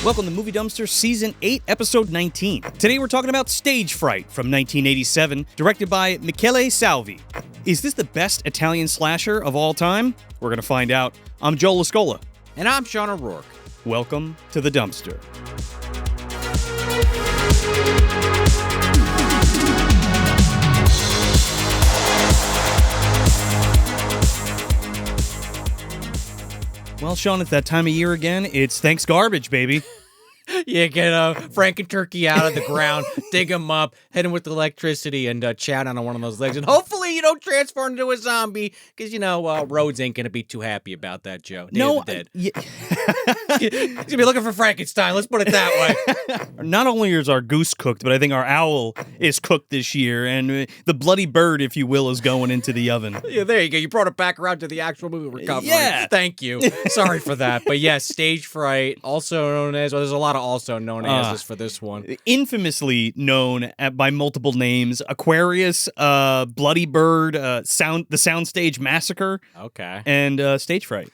Welcome to Movie Dumpster Season 8, Episode 19. Today we're talking about Stage Fright from 1987, directed by Michele Soavi. Is this the best Italian slasher of all time? We're going to find out. I'm Joe Lascola. And I'm Sean O'Rourke. Welcome to the dumpster. Well, Sean, it's that time of year again. It's Thanksgarbage, baby. Yeah, get Franken turkey out of the ground, dig him up, hit him with electricity, and chow down on one of those legs. And hopefully you don't transform into a zombie, because, Rhodes ain't going to be too happy about that, Joe. Day of the Dead. He's going to be looking for Frankenstein, let's put it that way. Not only is our goose cooked, but I think our owl is cooked this year, and the bloody bird, if you will, is going into the oven. Yeah, there you go. You brought it back around to the actual movie we're covering. Yeah. Thank you. Sorry for that. But yes, Stage Fright, also known as, there's a lot of also known as for this one. Infamously known by multiple names: Aquarius, Bloody Bird, the Soundstage Massacre, and Stage Fright.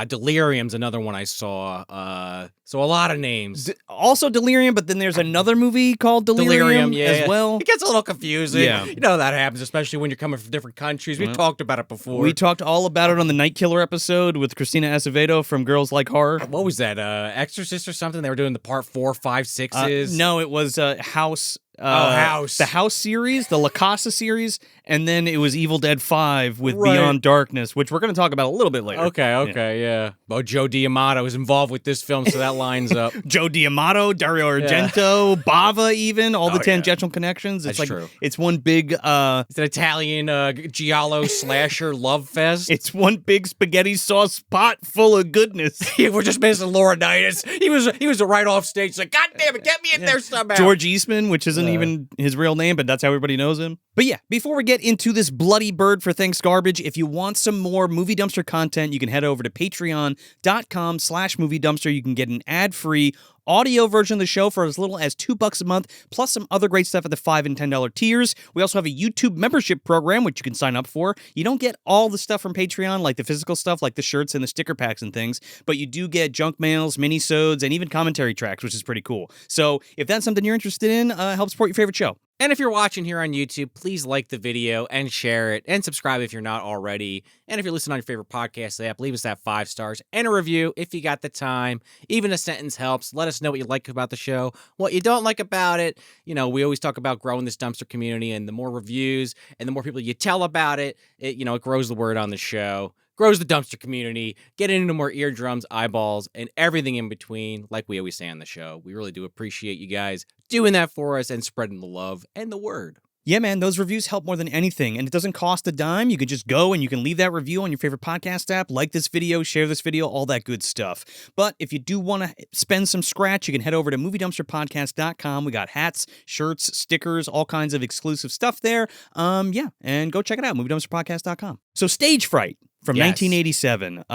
Delirium's another one I saw. So a lot of names. Also Delirium, but then there's another movie called Delirium as well. It gets a little confusing. Yeah. You know that happens, especially when you're coming from different countries. We've talked about it before. We talked all about it on the Night Killer episode with Christina Acevedo from Girls Like Horror. What was that? Exorcist or something? They were doing the part 4, 5, 6s. No, it was House. House. The House series, the La Casa series, and then it was Evil Dead 5 with Beyond Darkness, which we're going to talk about a little bit later. Okay, yeah. Well, Joe D'Amato is involved with this film, so that lines up. Joe D'Amato, Dario Argento, Bava even, all the tangential connections. It's That's true. It's one big... it's an Italian giallo slasher love fest. It's one big spaghetti sauce pot full of goodness. We're just missing Laurinaitis. He was right off stage. Like, God damn it, get me in there somehow. George Eastman, which isn't even his real name, but that's how everybody knows him. But yeah, before we get into this bloody bird for Thanksgarbage, if you want some more Movie Dumpster content, you can head over to patreon.com/Movie Dumpster. You can get an ad-free audio version of the show for as little as $2 a month, plus some other great stuff at the $5 and $10 tiers. We also have a YouTube membership program, which you can sign up for. You don't get all the stuff from Patreon, like the physical stuff, like the shirts and the sticker packs and things, but you do get junk mails, mini-sodes, and even commentary tracks, which is pretty cool. So if that's something you're interested in, help support your favorite show. And if you're watching here on YouTube, please like the video and share it and subscribe if you're not already. And if you're listening on your favorite podcast app, leave us that 5 stars and a review if you got the time. Even a sentence helps. Let us know what you like about the show, what you don't like about it. We always talk about growing this dumpster community, and the more reviews and the more people you tell about it, it grows the word on the show. Grows the dumpster community, get into more eardrums, eyeballs, and everything in between, like we always say on the show. We really do appreciate you guys doing that for us and spreading the love and the word. Yeah, man, those reviews help more than anything, and it doesn't cost a dime. You can just go and you can leave that review on your favorite podcast app, like this video, share this video, all that good stuff. But if you do want to spend some scratch, you can head over to MovieDumpsterPodcast.com. We got hats, shirts, stickers, all kinds of exclusive stuff there. And go check it out, MovieDumpsterPodcast.com. So Stage Fright from 1987.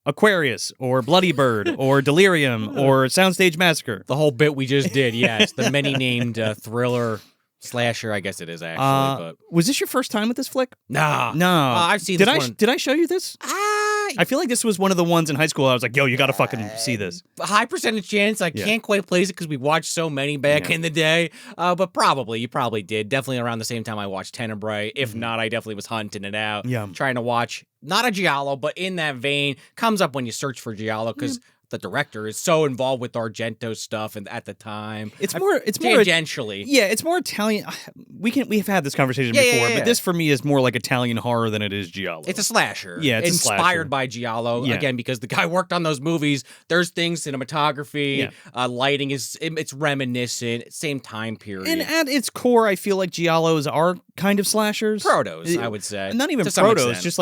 Aquarius, or Bloody Bird, or Delirium, or Soundstage Massacre. The whole bit we just did, yes. The many-named thriller slasher, I guess it is, actually. But was this your first time with this flick? No. I've seen this one. Did I show you this? I feel like this was one of the ones in high school I was like, yo, you gotta fucking see this. High percentage chance. I can't quite place it because we watched so many back in the day. But you probably did. Definitely around the same time I watched Tenebrae. If not, I definitely was hunting it out. Yeah. Trying to watch, not a giallo, but in that vein. Comes up when you search for giallo because the director is so involved with Argento stuff, and at the time, it's more tangentially. Yeah, it's more Italian. We've had this conversation before, but this for me is more like Italian horror than it is giallo. It's a slasher. Yeah, it's inspired by giallo again because the guy worked on those movies. There's things, cinematography, lighting it's reminiscent, same time period. And at its core, I feel like giallos are kind of slashers. Protos, I would say. Not even protos, just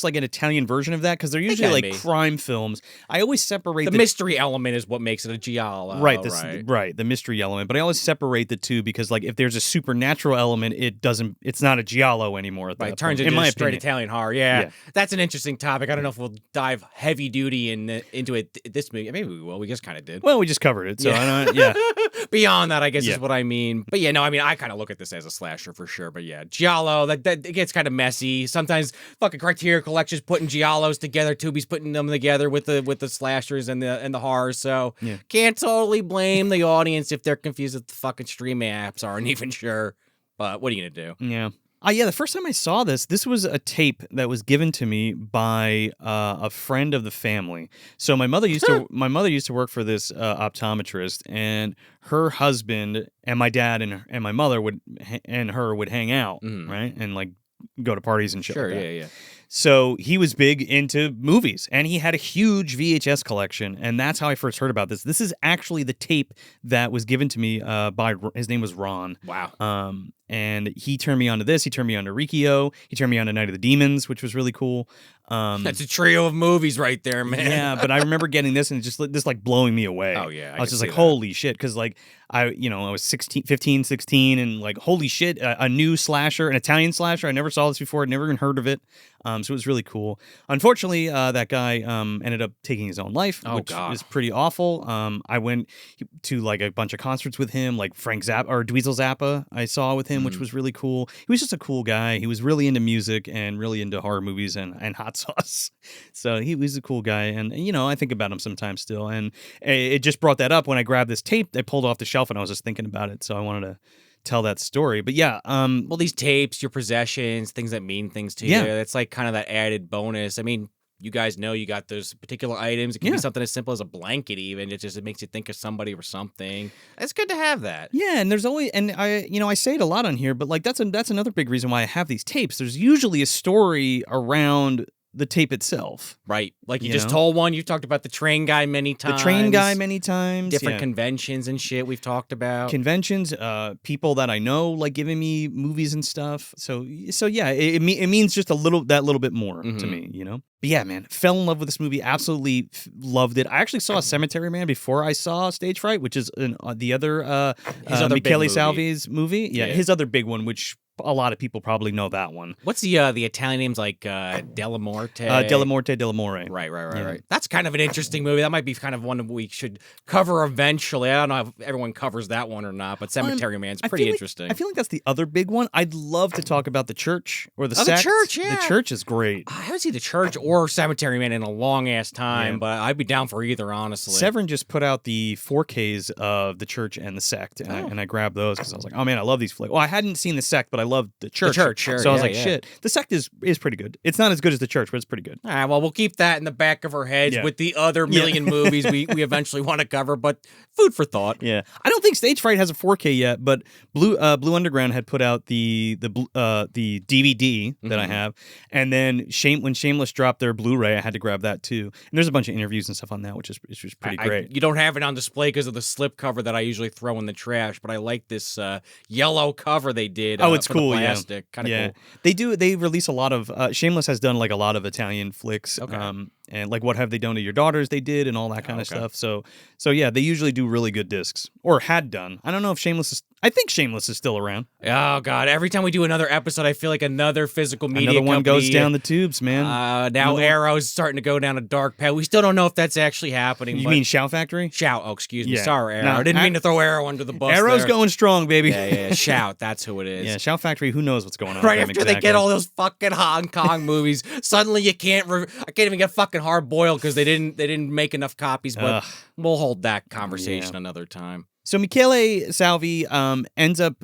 like an Italian version of that, because they're usually like crime films. I always separate the mystery element is what makes it a giallo. Right, the mystery element. But I always separate the two because, like, if there's a supernatural element, it's not a giallo anymore. It turns into straight Italian horror. Yeah, that's an interesting topic. I don't know if we'll dive heavy duty into it this movie. Maybe we will. We just kind of did. Well, we just covered it. So Beyond that, I guess is what I mean. But yeah, no, I mean, I kind of look at this as a slasher for sure. But yeah, giallo, that it gets kind of messy. Sometimes fucking Criterion Collection's putting giallos together. Tubi's putting them together with the slashers, and and the horror. So Yeah. can't totally blame the audience if they're confused if the fucking streaming apps aren't even sure. But what are you gonna do? Yeah. Yeah, the first time I saw this was a tape that was given to me by a friend of the family. So my mother used to work for this optometrist, and her husband and my dad and my mother would hang out, right, and like go to parties and shit. Sure, like that. yeah. So he was big into movies, and he had a huge VHS collection, and that's how I first heard about this. This is actually the tape that was given to me by his name was Ron. Wow. And he turned me on to this. He turned me on to Rikio. He turned me on to Night of the Demons, which was really cool. That's a trio of movies right there, man. Yeah, but I remember getting this and just this like blowing me away. Oh yeah, I was just like, holy shit, because like I was 15, 16, and like holy shit, a new slasher, an Italian slasher. I never saw this before. I'd never even heard of it. So it was really cool. Unfortunately, that guy ended up taking his own life, which is pretty awful. I went to like a bunch of concerts with him, like Frank Zappa or Dweezil Zappa. I saw with him, which was really cool. He was just a cool guy. He was really into music and really into horror movies and hot sauce. So he was a cool guy, and you know I think about him sometimes still. And it just brought that up when I grabbed this tape. I pulled it off the shelf, and I was just thinking about it. So I wanted to tell that story. But yeah, well, these tapes, your possessions, things that mean things to you, it's like kind of that added bonus. I mean, you guys know you got those particular items. It can be something as simple as a blanket even. It makes you think of somebody or something. It's good to have that. Yeah, and there's always, and I say it a lot on here, but like that's another big reason why I have these tapes. There's usually a story around the tape itself. Right. Like you just told one. You've talked about the train guy many times. Different conventions and shit we've talked about. Conventions, people that I know like giving me movies and stuff. So yeah, it means just a little bit more to me, you know? But yeah, man, fell in love with this movie. Absolutely loved it. I actually saw Cemetery Man before I saw Stage Fright, which is the other Michele Soavi's movie. Yeah, his other big one, which a lot of people probably know that one. What's the Italian names like Della Morte? Della Morte, Della More. Right. That's kind of an interesting movie. That might be kind of one that we should cover eventually. I don't know if everyone covers that one or not, but Cemetery Man's pretty interesting. I feel like that's the other big one. I'd love to talk about The Church or the sect. The Church, yeah. The Church is great. I haven't seen The Church or Cemetery Man in a long-ass time, but I'd be down for either, honestly. Severin just put out the 4Ks of The Church and the Sect, and I grabbed those because I was like, oh man, I love these flicks. Well, I hadn't seen the Sect, but I loved The Church. Sure. So I was like, shit. The Sect is pretty good. It's not as good as The Church, but it's pretty good. All right, well, we'll keep that in the back of our heads with the other million movies we eventually want to cover, but food for thought. Yeah. I don't think Stage Fright has a 4K yet, but Blue Underground had put out the DVD that I have, and then when Shameless dropped their Blu-ray, I had to grab that too. And there's a bunch of interviews and stuff on that, which is pretty great. You don't have it on display because of the slip cover that I usually throw in the trash, but I like this yellow cover they did. It's for cool. The plastic. Kind of cool. They release a lot of Shameless has done like a lot of Italian flicks. Okay. And like What Have They Done to Your Daughters they did and all that kind of stuff. So yeah, they usually do really good discs, or had done. I don't know if I think Shameless is still around. Oh god, every time we do another episode I feel like another physical media another one company, goes down the tubes, man. Now Arrow's starting to go down a dark path. We still don't know if that's actually happening. You mean Shout Factory? Shout. Oh, excuse me. Yeah. Sorry, Arrow. I didn't mean to throw Arrow under the bus. Arrow's going strong, baby. Yeah. Shout. That's who it is. Yeah, Shout Factory. Who knows what's going on? Right after they get all those fucking Hong Kong movies, suddenly you can't. I can't even get fucking Hard Boiled because they didn't make enough copies. But we'll hold that conversation another time. So Michele Soavi ends up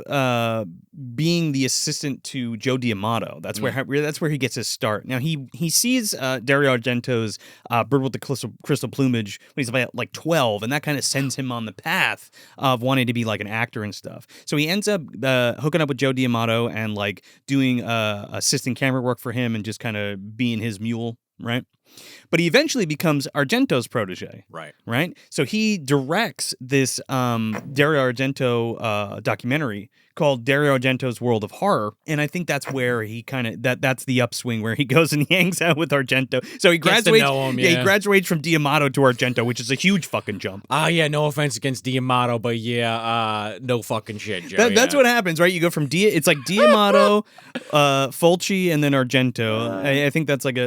being the assistant to Joe D'Amato. That's where he gets his start. Now he sees Dario Argento's Bird with the Crystal Plumage when he's about like 12, and that kind of sends him on the path of wanting to be like an actor and stuff. So he ends up hooking up with Joe D'Amato and like doing assistant camera work for him and just kind of being his mule, right? But he eventually becomes Argento's protege. Right? So he directs this Dario Argento documentary called Dario Argento's World of Horror. And I think that's where he kind of, that's the upswing where he goes and he hangs out with Argento. So he graduates, he graduates from D'Amato to Argento, which is a huge fucking jump. No offense against D'Amato, but no fucking shit, Joe. That's what happens, right? You go from it's like D'Amato, Fulci, and then Argento. I think that's like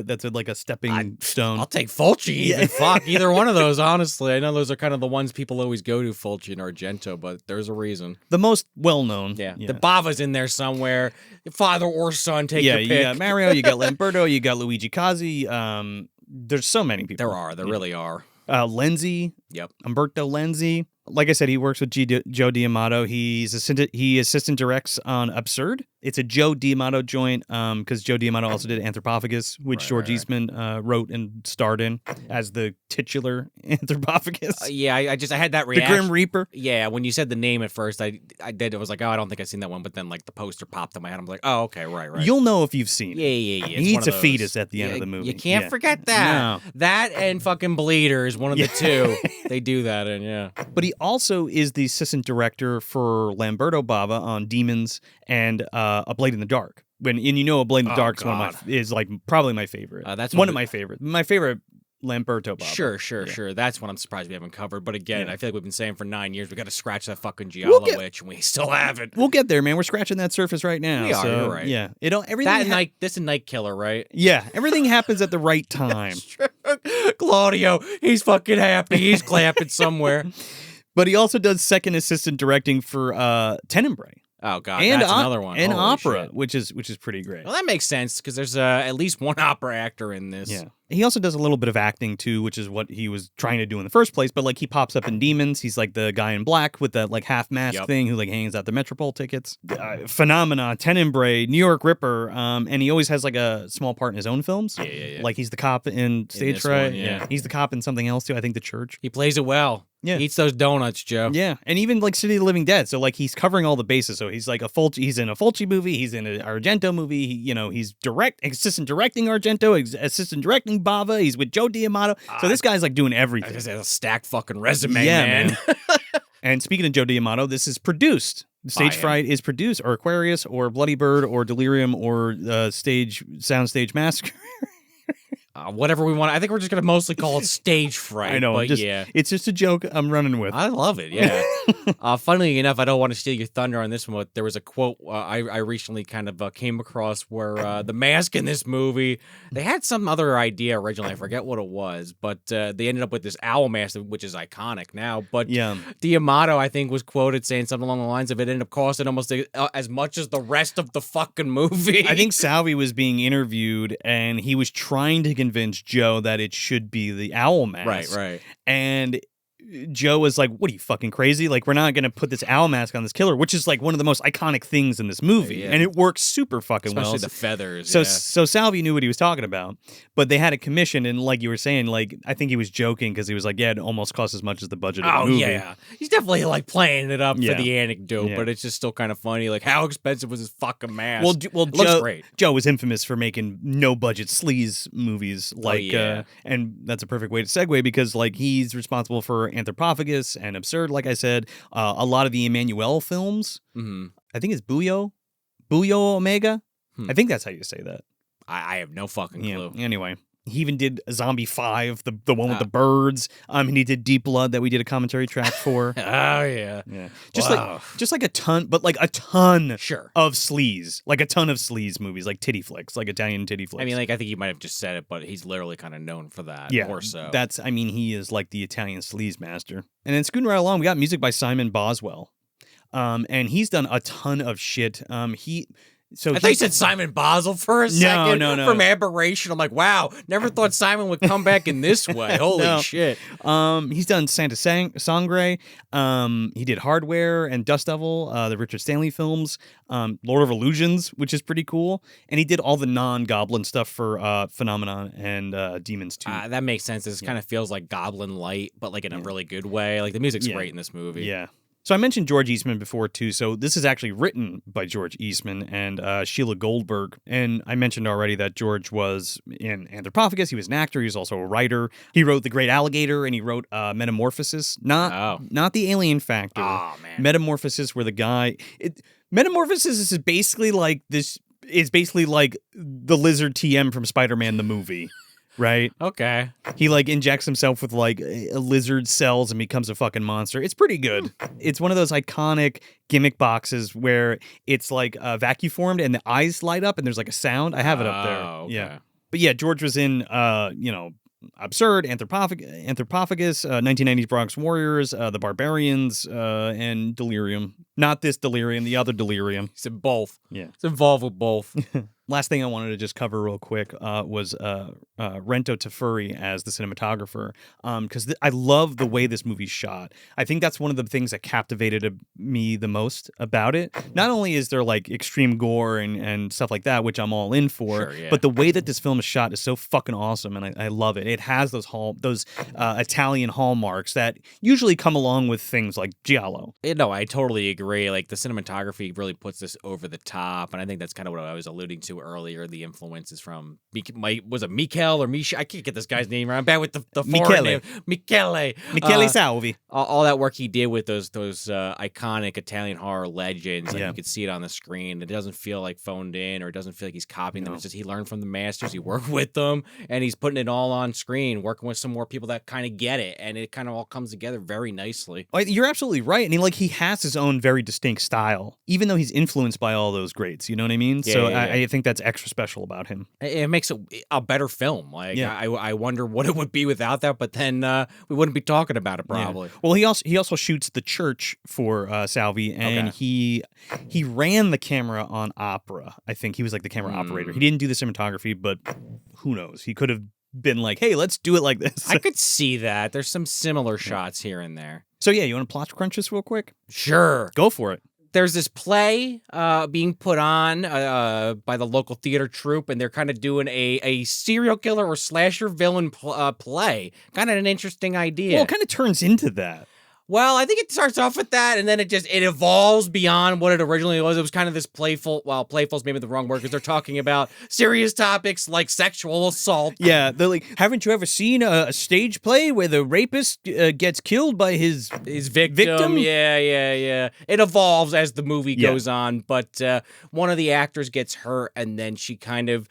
a stepping stone. I'll take Fulci even. Fuck, either one of those, honestly. I know those are kind of the ones people always go to, Fulci and Argento, but there's a reason. The most well-known. Yeah. The Bava's in there somewhere. Father or son, take your pick. You got Mario, you got Lamberto, you got Luigi Cozzi. There's so many people. There really are. Lenzi. Yep. Umberto Lenzi. Like I said, he works with Joe D'Amato. He assistant directs on Absurd. It's a Joe D'Amato joint because Joe D'Amato also did Anthropophagus, which George Eastman wrote and starred in as the titular Anthropophagus. Yeah, I had that The reaction. Grim Reaper. Yeah, when you said the name at first, I was like, oh, I don't think I've seen that one. But then like the poster popped in my head. I'm like, oh, okay, right. You'll know if you've seen it. Yeah. He eats a fetus at the end of the movie. You can't forget that. No. That and fucking Bleeder is one of the two. They do that in, yeah. But he also is the assistant director for Lamberto Bava on Demons and A Blade in the Dark. A Blade in the Dark is like probably my favorite. That's one of my favorite. My favorite Lamberto Bava. Sure. That's one I'm surprised we haven't covered. But again, I feel like we've been saying for 9 years we got to scratch that fucking giallo itch, and we still haven't. We'll get there, man. We're scratching that surface right now. We are. You're right. Yeah. Everything. This is Night Killer, right? Yeah. Everything happens at the right time. Claudio, he's fucking happy. He's clapping somewhere. But he also does second assistant directing for Tenebrae. Oh god, and that's another one. And Holy opera, shit. which is pretty great. Well, that makes sense because there's at least one opera actor in this. Yeah. He also does a little bit of acting too, which is what he was trying to do in the first place. But like he pops up in Demons. He's like the guy in black with that like half mask thing who like hangs out the Metropole tickets. Phenomena, Tenebrae, New York Ripper, and he always has like a small part in his own films. Yeah. Like he's the cop in Stage Fright. Yeah. He's the cop in something else too. I think The Church. He plays it well. Yeah. He eats those donuts, Joe. Yeah. And even like City of the Living Dead. So like he's covering all the bases. So he's like he's in a Fulci movie. He's in an Argento movie. He's assistant directing Argento, assistant directing Bava. He's with Joe D'Amato. So this guy's like doing everything. This is a stacked fucking resume, man. And speaking of Joe D'Amato, this is produced. Stage Fright is produced, or Aquarius, or Bloody Bird, or Delirium, or Soundstage Massacre. Whatever we want. I think we're just going to mostly call it Stage Fright. I know. But it's just a joke I'm running with. I love it, yeah. Funnily enough, I don't want to steal your thunder on this one, but there was a quote I recently kind of came across where the mask in this movie, they had some other idea originally. I forget what it was, but they ended up with this owl mask, which is iconic now. But D'Amato, I think, was quoted saying something along the lines of it ended up costing almost as much as the rest of the fucking movie. I think Soavi was being interviewed, and he was trying to convince Joe that it should be the owl mask. Right. And Joe was like, what are you, fucking crazy? Like, we're not going to put this owl mask on this killer, which is like one of the most iconic things in this movie. And it works super fucking well. Especially the feathers. So Salvi knew what he was talking about, but they had a commission. And like you were saying, like, I think he was joking because he was like, yeah, it almost costs as much as the budget of the movie. Yeah. He's definitely like playing it up for the anecdote, but it's just still kind of funny. Like, how expensive was his fucking mask? Well, it looks great. Joe was infamous for making no budget sleaze movies. Like, and that's a perfect way to segue because like he's responsible for Anthropophagus and Absurd, like I said, a lot of the Emmanuel films. I think it's Buyo Omega. I think that's how you say that. I have no fucking clue. Anyway, he even did Zombie 5, the one with the birds. And he did Deep Blood that we did a commentary track for. Yeah. Just like a ton, but like a ton of sleaze, like a ton of sleaze movies, like titty flicks, like Italian titty flicks. I mean, like I think you might have just said it, but he's literally kind of known for that. More so. He is like the Italian sleaze master. And then scooting right along, we got music by Simon Boswell. And he's done a ton of shit. I thought you said Simon Basel for a second. No. From Aberration. I'm like, wow, never thought Simon would come back in this way. Holy shit. He's done Santa Sangre. He did Hardware and Dust Devil, the Richard Stanley films. Lord of Illusions, which is pretty cool. And he did all the non-Goblin stuff for Phenomenon and Demons too. That makes sense. This kind of feels like Goblin Light, but like in a really good way. Like the music's great in this movie. Yeah. So I mentioned George Eastman before, too. So this is actually written by George Eastman and Sheila Goldberg. And I mentioned already that George was in Anthropophagus. He was an actor. He was also a writer. He wrote The Great Alligator, and he wrote Metamorphosis. Not The Alien Factor. Oh, man. Metamorphosis, where the guy... Metamorphosis is basically like this... It's basically like the lizard TM from Spider-Man the movie. Right? Okay. He like injects himself with like a lizard cells and becomes a fucking monster. It's pretty good. It's one of those iconic gimmick boxes where it's like vacuum formed and the eyes light up and there's like a sound. I have it up there. Okay. Yeah. But yeah, George was in Absurd, Anthropophagus, 1990s Bronx Warriors, The Barbarians, and Delirium. Not this Delirium, the other Delirium. He's in both. Yeah. He's involved with both. Last thing I wanted to just cover real quick was Rento Tafuri as the cinematographer, because I love the way this movie's shot. I think that's one of the things that captivated me the most about it. Not only is there like extreme gore and stuff like that, which I'm all in for, Sure, yeah. but the way that this film is shot is so fucking awesome, and I love it. It has those Italian hallmarks that usually come along with things like giallo. No, I totally agree. Like the cinematography really puts this over the top, and I think that's kind of what I was alluding to earlier. The influences from was it Michele or Michele? I can't get this guy's name right. I'm bad with the foreign name. Michele Soavi. All that work he did with those iconic Italian horror legends. Like you could see it on the screen. It doesn't feel like phoned in, or it doesn't feel like he's copying them. It's just he learned from the masters. He worked with them, and he's putting it all on screen, working with some more people that kind of get it, and it kind of all comes together very nicely. You're absolutely right. And he has his own very distinct style, even though he's influenced by all those greats. You know what I mean? I think that's extra special about him. It makes it a better film. I wonder what it would be without that, but then we wouldn't be talking about it probably. Yeah. Well, he also shoots the church for Soavi, and he ran the camera on opera. I think he was like the camera operator. He didn't do the cinematography, but who knows? He could have been like, hey, let's do it like this. I could see that. There's some similar shots here and there. So yeah, you want to plot crunch this real quick? Sure. Go for it. There's this play being put on by the local theater troupe, and they're kind of doing a serial killer or slasher villain play. Kind of an interesting idea. Well, it kind of turns into that. Well, I think it starts off with that, and then it evolves beyond what it originally was. It was kind of this playful, playful's maybe the wrong word, because they're talking about serious topics like sexual assault. Yeah, they're like, haven't you ever seen a stage play where the rapist gets killed by his victim? Yeah. It evolves as the movie goes on, but one of the actors gets hurt, and then she kind of,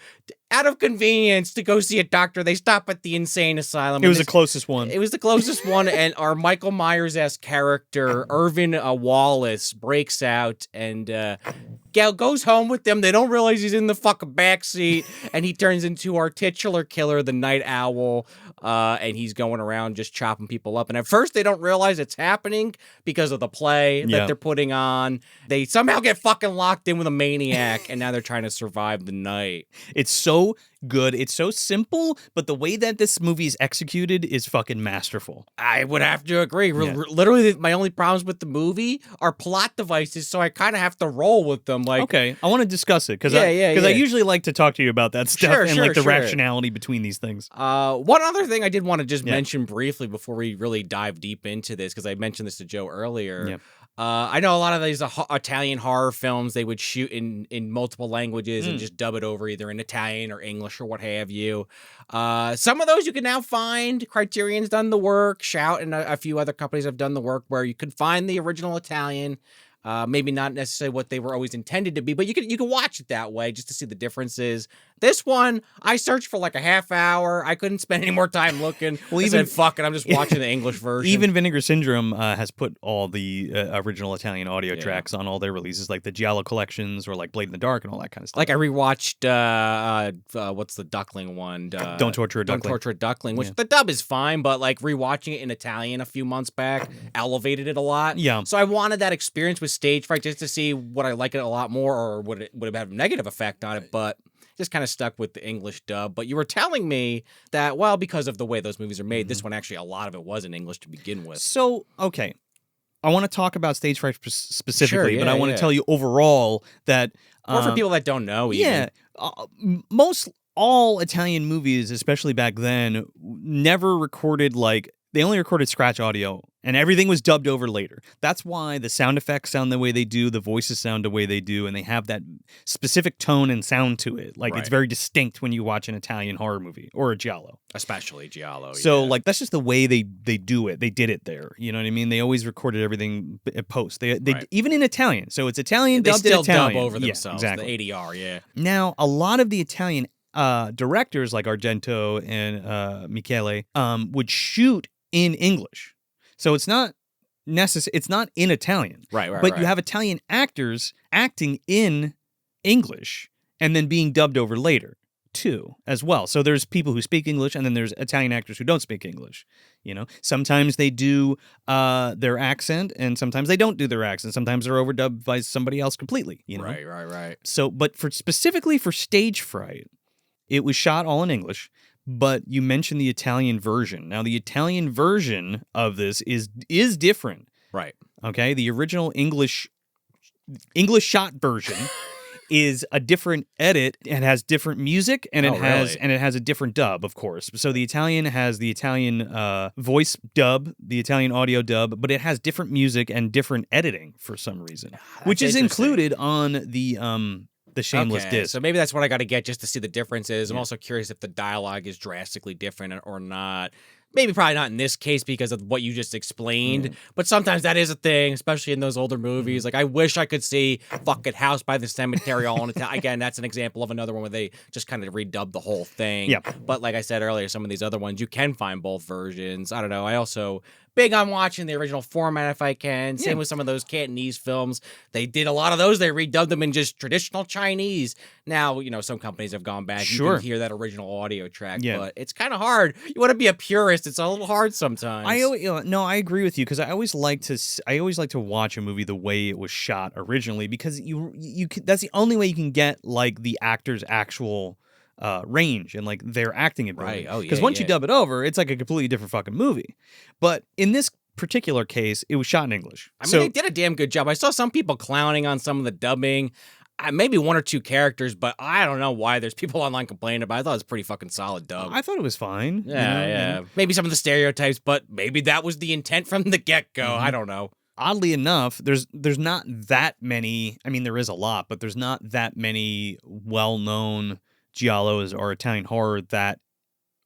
out of convenience to go see a doctor, they stop at the insane asylum. It was the closest one. It was the closest one, and our Michael Myers-esque character, Irvin Wallace, breaks out and goes home with them. They don't realize he's in the fucking backseat, and he turns into our titular killer, the Night Owl, and he's going around just chopping people up. And at first, they don't realize it's happening because of the play that they're putting on. They somehow get fucking locked in with a maniac, and now they're trying to survive the night. It's so good. It's so simple, but the way that this movie is executed is fucking masterful. I would have to agree. Literally, my only problems with the movie are plot devices, so I kind of have to roll with them. Like, okay, I want to discuss it because I usually like to talk to you about that stuff and the rationality between these things. One other thing I did want to just mention briefly before we really dive deep into this, because I mentioned this to Joe earlier. Yep. I know a lot of these Italian horror films, they would shoot in multiple languages and just dub it over either in Italian or English or what have you. Some of those you can now find. Criterion's done the work. Shout and a few other companies have done the work where you can find the original Italian. Maybe not necessarily what they were always intended to be, but you can watch it that way just to see the differences. This one, I searched for like a half hour. I couldn't spend any more time looking. I said, fuck it, I'm just watching the English version. Even Vinegar Syndrome has put all the original Italian audio tracks on all their releases, like the Giallo collections or like Blade in the Dark and all that kind of stuff. Like I rewatched, what's the Duckling one? Don't Torture a Duckling. Don't Torture a Duckling, which the dub is fine, but like rewatching it in Italian a few months back elevated it a lot. Yeah. So I wanted that experience with Stage Fright just to see would I like it a lot more or would it have a negative effect on it, but just kind of stuck with the English dub. But you were telling me that, well, because of the way those movies are made, this one actually, a lot of it was in English to begin with. So, okay. I want to talk about Stage Fright specifically, but I want to tell you overall that... or for people that don't know even. Yeah. All Italian movies, especially back then, never recorded they only recorded scratch audio, and everything was dubbed over later. That's why the sound effects sound the way they do, the voices sound the way they do, and they have that specific tone and sound to it. It's very distinct when you watch an Italian horror movie or a giallo. Especially giallo. So, that's just the way they do it. They did it there. You know what I mean? They always recorded everything post. They even in Italian. So it's Italian, dubbed in Italian. They still dub over themselves, exactly. The ADR, yeah. Now, a lot of the Italian directors like Argento and Michele would shoot in English. So it's not necessary. It's not in Italian. Right. But you have Italian actors acting in English and then being dubbed over later. too, as well. So there's people who speak English, and then there's Italian actors who don't speak English. Sometimes they do their accent, and sometimes they don't do their accent. Sometimes they're overdubbed by somebody else completely. Right. So, but specifically for Stage Fright, it was shot all in English. But you mentioned the Italian version. Now, the Italian version of this is different. Right. Okay, the original English shot version is a different edit and has different music, and it has a different dub, of course. So the Italian has the Italian voice dub, the Italian audio dub, but it has different music and different editing for some reason, which is included on the Shameless disc. So maybe that's what I got to get just to see the differences. I'm also curious if the dialogue is drastically different or not. Maybe probably not in this case because of what you just explained, but sometimes that is a thing, especially in those older movies. Like, I wish I could see fucking House by the Cemetery all in Italian. Again, that's an example of another one where they just kind of redubbed the whole thing. Yeah. But like I said earlier, some of these other ones, you can find both versions. I don't know. I also big on watching the original format if I can. Same with some of those Cantonese films. They did a lot of those. They redubbed them in just traditional Chinese. Now, some companies have gone back. Sure. You can hear that original audio track, but it's kind of hard. You want to be a purist. It's a little hard sometimes. I agree with you because I always like to watch a movie the way it was shot originally because that's the only way you can get like the actor's actual range and like their acting ability. Right. Oh, yeah. Because once you dub it over, it's like a completely different fucking movie. But in this particular case, it was shot in English. I mean, they did a damn good job. I saw some people clowning on some of the dubbing. Maybe one or two characters, but I don't know why there's people online complaining about it. I thought it was pretty fucking solid dub. I thought it was fine. Yeah. Maybe some of the stereotypes, but maybe that was the intent from the get-go. I don't know. Oddly enough, there's not that many. I mean, there is a lot, but there's not that many well-known giallos or Italian horror that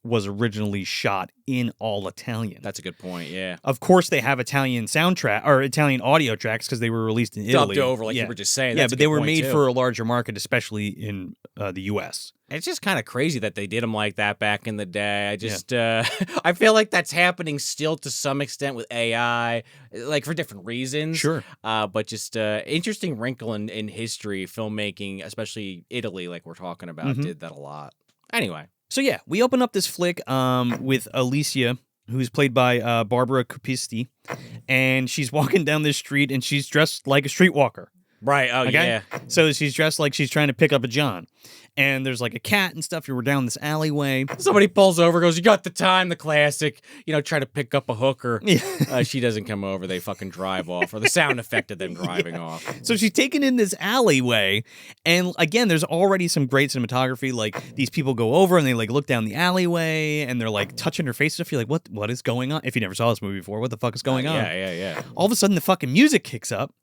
was originally shot in all Italian. That's a good point, yeah. Of course, they have Italian soundtrack or Italian audio tracks because they were released in Italy. Dubbed over, like you were just saying. Yeah, but they were made for a larger market, especially in the U.S. It's just kind of crazy that they did them like that back in the day. I just, I feel like that's happening still to some extent with AI, like for different reasons. Sure. But just interesting wrinkle in history, filmmaking, especially Italy, like we're talking about, did that a lot. Anyway. So yeah, we open up this flick with Alicia, who's played by Barbara Cupisti, and she's walking down this street, and she's dressed like a streetwalker. Right, yeah. So she's dressed like she's trying to pick up a John. And there's like a cat and stuff. You were down this alleyway. Somebody pulls over, goes, "You got the time," the classic, try to pick up a hooker. She doesn't come over. They fucking drive off, or the sound effect of them driving off. So she's taken in this alleyway. And again, there's already some great cinematography. Like these people go over and they like look down the alleyway and they're like touching her face and stuff. You're like, what is going on? If you never saw this movie before, what the fuck is going on? Yeah. All of a sudden the fucking music kicks up.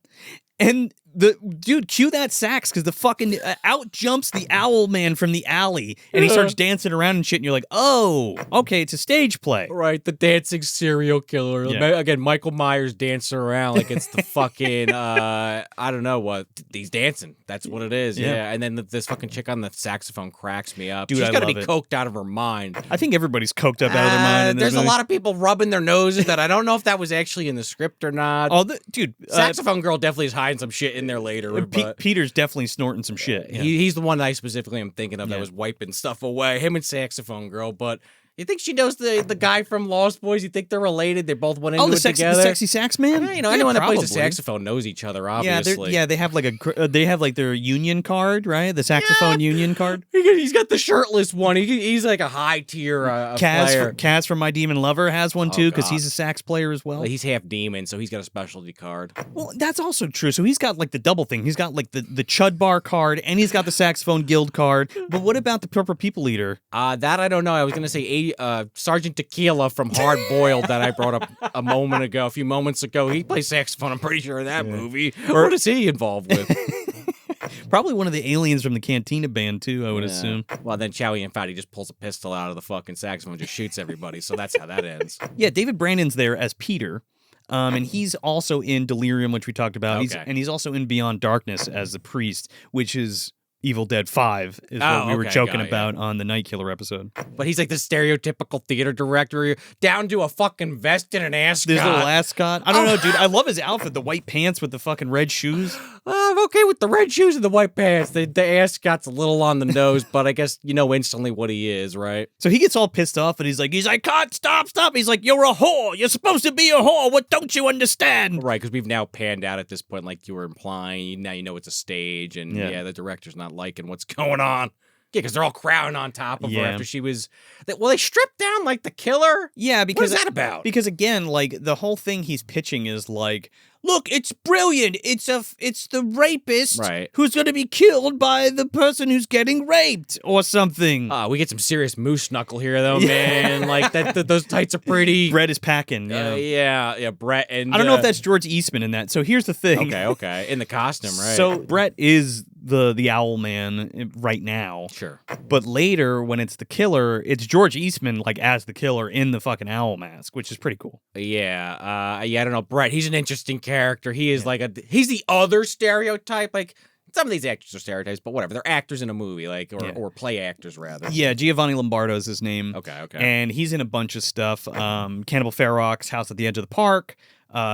And the dude, cue that sax because the fucking out jumps the owl man from the alley and he starts dancing around and shit. And you're like, oh, okay, it's a stage play. Right, the dancing serial killer. Yeah. Again, Michael Myers dancing around like it's the fucking, I don't know what. He's dancing. That's what it is. Yeah. And then this fucking chick on the saxophone cracks me up. Dude, She's got to be love it. coked out of her mind. I think everybody's coked up out of their mind. In this there's movie. a lot of people rubbing their noses that I don't know if that was actually in the script or not. Oh, dude. Saxophone girl definitely is hiding some shit in there later. But Peter's definitely snorting some shit. Yeah. He's the one I specifically am thinking of that was wiping stuff away. Him and Saxophone Girl. But you think she knows the guy from Lost Boys? You think they're related? They both went into it together. The sexy sax man. Yeah, anyone that plays the saxophone knows each other. Obviously. They have like their union card, right? The saxophone union card. He's got the shirtless one. He's like a high tier player. Kaz from My Demon Lover has one too because he's a sax player as well. He's half demon, so he's got a specialty card. Well, that's also true. So he's got like the double thing. He's got like the Chud Bar card and he's got the saxophone guild card. But what about the Purple People Eater? That I don't know. I was gonna say Sergeant Tequila from Hard Boiled that I brought up a few moments ago. He plays saxophone, I'm pretty sure, in that movie. What is he involved with? Probably one of the aliens from the Cantina band, too, I would assume. Well, then Chowie and Fatty just pulls a pistol out of the fucking saxophone and just shoots everybody, so that's how that ends. Yeah, David Brandon's there as Peter. And he's also in Delirium, which we talked about. Okay. He's also in Beyond Darkness as the priest, which is Evil Dead 5 is what we were okay, joking got it, about on the Night Killer episode. But he's like the stereotypical theater director, down to a fucking vest and an ascot. This little ascot. I don't know, dude. I love his outfit. The white pants with the fucking red shoes. I'm okay with the red shoes and the white pants. The ascot's a little on the nose, but I guess you know instantly what he is, right? So he gets all pissed off and he's like, God, stop. He's like, you're a whore. You're supposed to be a whore. What don't you understand? Right, because we've now panned out at this point, like you were implying. Now you know it's a stage, and Yeah. the director's not liking what's going on. Yeah, because they're all crowding on top of her after she was. Well, they stripped down like the killer. Yeah, because what is that about? Because again, like the whole thing he's pitching is like, look, it's brilliant. It's the rapist who's going to be killed by the person who's getting raped or something. We get some serious moose knuckle here, though, man. Like those tights are pretty. Brett is packing. Yeah, Brett and. I don't know if that's George Eastman in that. So here's the thing. Okay, in the costume, right? So Brett is the Owl Man right now. Sure. But later, when it's the killer, it's George Eastman like as the killer in the fucking owl mask, which is pretty cool. Yeah. I don't know. Brett, he's an interesting character. He is he's the other stereotype. Like some of these actors are stereotypes, but whatever. They're actors in a movie, like or play actors rather. Yeah, Giovanni Lombardo is his name. Okay. And he's in a bunch of stuff. Cannibal Ferox, House at the Edge of the Park,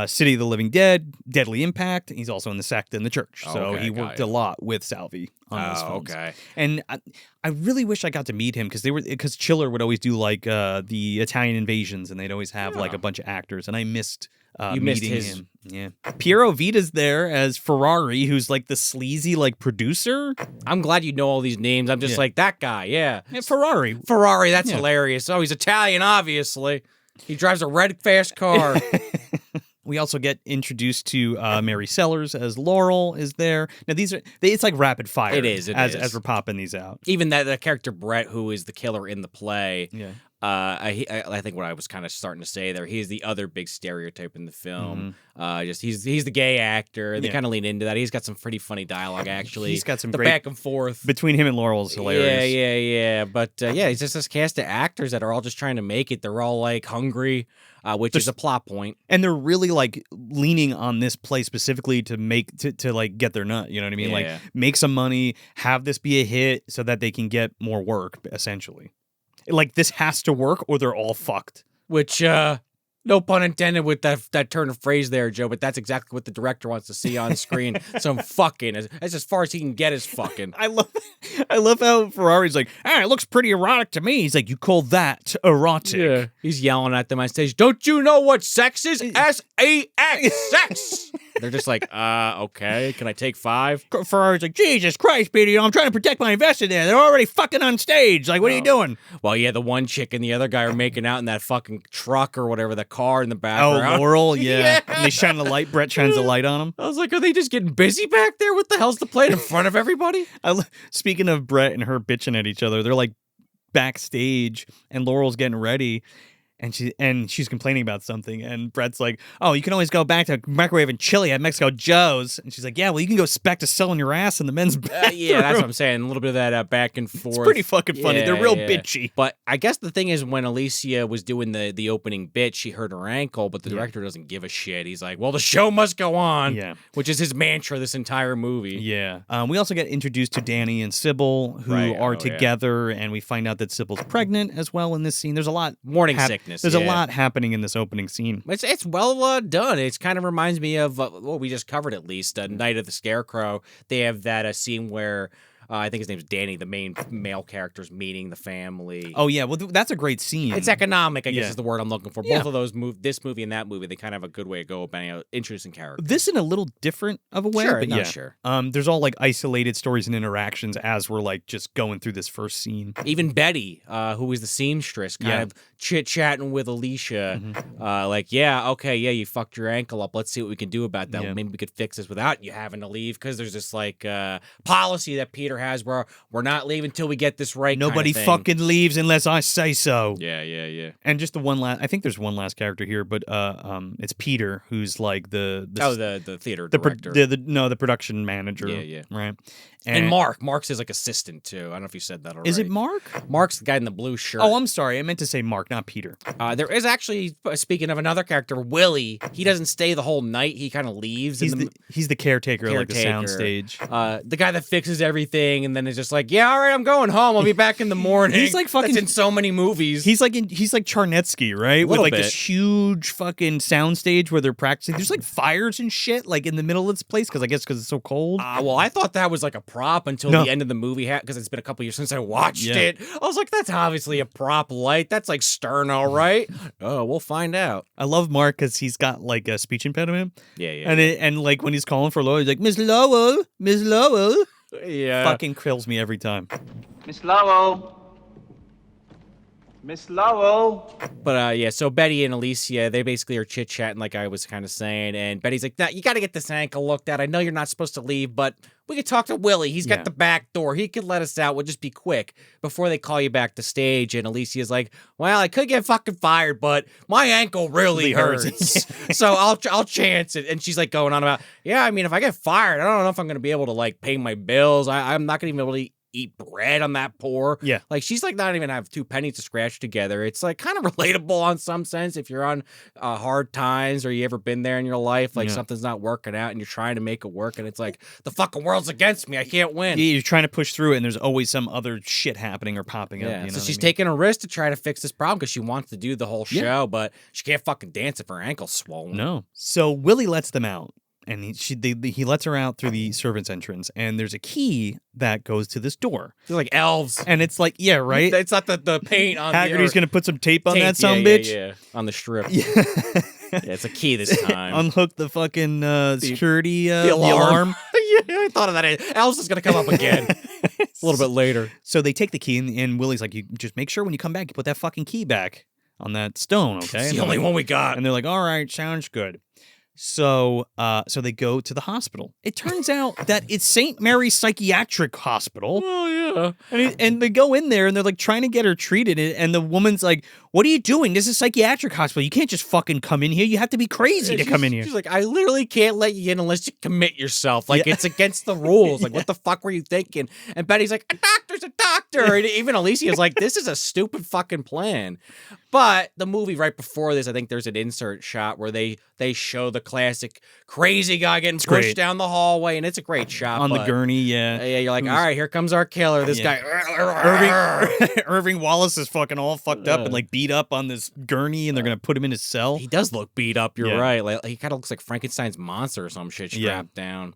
City of the Living Dead, Deadly Impact. He's also in The Sect and The Church. So he worked a lot with Salvi on those films. Okay. And I really wish I got to meet him because Chiller would always do like the Italian invasions, and they'd always have like a bunch of actors, and I missed meeting him. Yeah. Piero Vita's there as Ferrari, who's like the sleazy like producer. I'm glad you know all these names. I'm just like that guy. Yeah. Ferrari, that's hilarious. Oh, he's Italian, obviously. He drives a red fast car. We also get introduced to Mary Sellers as Laurel is there. Now it's like rapid fire. It is. As we're popping these out. Even the character Brett, who is the killer in the play. Yeah. I think what I was kind of starting to say there, he's the other big stereotype in the film. He's the gay actor. They kind of lean into that. He's got some pretty funny dialogue, actually. He's got some the great back and forth between him and Laurel is hilarious. Yeah. But he's just this cast of actors that are all just trying to make it. They're all like hungry, which is a plot point. And they're really like leaning on this play specifically to make to like get their nut. You know what I mean? Like make some money, have this be a hit so that they can get more work, essentially. Like, this has to work or they're all fucked. Which, no pun intended with that turn of phrase there, Joe, but that's exactly what the director wants to see on screen. Some fucking. As far as he can get is fucking. I love how Ferrari's like, it looks pretty erotic to me. He's like, you call that erotic? Yeah. He's yelling at them on stage, don't you know what sex is? S-A-X, sex! They're just like, okay, can I take 5? Ferrari's like, Jesus Christ, Petey, I'm trying to protect my investor there. They're already fucking on stage. Like, what are you doing? Well, yeah, the one chick and the other guy are making out in that fucking truck or whatever, the car in the background. Oh, Laurel, yeah. And they shine the light. Brett shines the light on them. I was like, are they just getting busy back there? What the hell's the plan in front of everybody? Speaking of Brett and her bitching at each other, they're like backstage and Laurel's getting ready. And she's complaining about something, and Brett's like, "Oh, you can always go back to microwave and chili at Mexico Joe's." And she's like, "Yeah, well, you can go back to selling your ass in the men's bathroom." Yeah, that's what I'm saying. A little bit of that back and forth. It's pretty fucking funny. They're real bitchy. But I guess the thing is, when Alicia was doing the opening bit, she hurt her ankle, but the director doesn't give a shit. He's like, "Well, the show must go on." Yeah, which is his mantra this entire movie. Yeah. We also get introduced to Danny and Sybil, who are together, and we find out that Sybil's pregnant as well in this scene. There's a lot morning sickness. There's a lot happening in this opening scene. It's well done. It kind of reminds me of what we just covered, at least, Night of the Scarecrow. They have that scene where I think his name's Danny, the main male character's meeting the family. Oh, yeah. Well, that's a great scene. It's economic, I guess is the word I'm looking for. Both of those, this movie and that movie, they kind of have a good way to go about interesting characters. This in a little different of a way. Sure, but sure. There's all like isolated stories and interactions as we're like just going through this first scene. Even Betty, who is the seamstress, kind of chit-chatting with Alicia. You fucked your ankle up. Let's see what we can do about that. Maybe we could fix this without you having to leave, because there's this like policy that Peter has where we're not leaving until we get this right. Nobody fucking leaves unless I say so. Yeah. And just I think there's one last character here, but it's Peter, who's like the theater director. The production manager. Yeah. Right. And Mark's his like assistant too. I don't know if you said that already. Is it Mark? Mark's the guy in the blue shirt. Oh, I'm sorry. I meant to say Mark, not Peter. There is actually, speaking of another character, Willie. He doesn't stay the whole night. He kind of leaves. He's the caretaker, like the soundstage. The guy that fixes everything. thing, and then it's just like, yeah, all right, I'm going home. I'll be back in the morning. He's like fucking That's in so many movies. He's like Charnetsky, right? With like this huge fucking soundstage where they're practicing. There's like fires and shit like in the middle of this place because it's so cold. Well, I thought that was like a prop until the end of the movie because it's been a couple years since I watched it. I was like, that's obviously a prop light. That's like Sterno, right? Oh, we'll find out. I love Mark because he's got like a speech impediment. Yeah. And like when he's calling for Lowell, he's like, Miss Lowell. Yeah. Fucking kills me every time. Miss Lowell. But so Betty and Alicia, they basically are chit-chatting like I was kind of saying, and Betty's like, nah, you got to get this ankle looked at. I know you're not supposed to leave, but we could talk to Willie. He's got the back door. He could let us out. We'll just be quick before they call you back to stage. And Alicia's like, well, I could get fucking fired, but my ankle really hurts. So I'll chance it. And she's like going on about, yeah, I mean, if I get fired, I don't know if I'm going to be able to like pay my bills. I'm not going to be able to eat bread on that poor. Yeah. Like she's like not even have 2 pennies to scratch together. It's like kind of relatable on some sense if you're on hard times or you ever been there in your life, like something's not working out and you're trying to make it work and it's like the fucking world's against me. I can't win. Yeah, you're trying to push through it and there's always some other shit happening or popping up. Yeah. You know So she's taking a risk to try to fix this problem because she wants to do the whole show, but she can't fucking dance if her ankle's swollen. No. So Willie lets them out. And he lets her out through the servant's entrance, and there's a key that goes to this door. They're like elves. And it's like, yeah, right? It's not the paint on Haggerty's going to put some tape on that bitch? Yeah, on the strip. Yeah. It's a key this time. Unhook the fucking security the alarm. Yeah, I thought of that. Elves is going to come up again a little bit later. So they take the key, and Willie's like, you just make sure when you come back, you put that fucking key back on that stone, okay? It's the only one we got. And they're like, all right, sounds good. So they go to the hospital. It turns out that it's St. Mary's Psychiatric Hospital. Oh, yeah. And they go in there, and they're, like, trying to get her treated. And the woman's like, what are you doing? This is a psychiatric hospital. You can't just fucking come in here. You have to be crazy to come in here. She's like, I literally can't let you in unless you commit yourself. Like, it's against the rules. Like, what the fuck were you thinking? And Betty's like, a doctor's a doctor. And even Alicia's like, this is a stupid fucking plan. But the movie right before this, I think there's an insert shot where they show the classic crazy guy getting pushed down the hallway, and it's a great shot. On the gurney, Yeah, you're like, all right, here comes our killer. This guy. Irving Wallace is fucking all fucked up and like beat up on this gurney, and they're going to put him in his cell. He does look beat up, you're right. Like he kind of looks like Frankenstein's monster or some shit strapped down.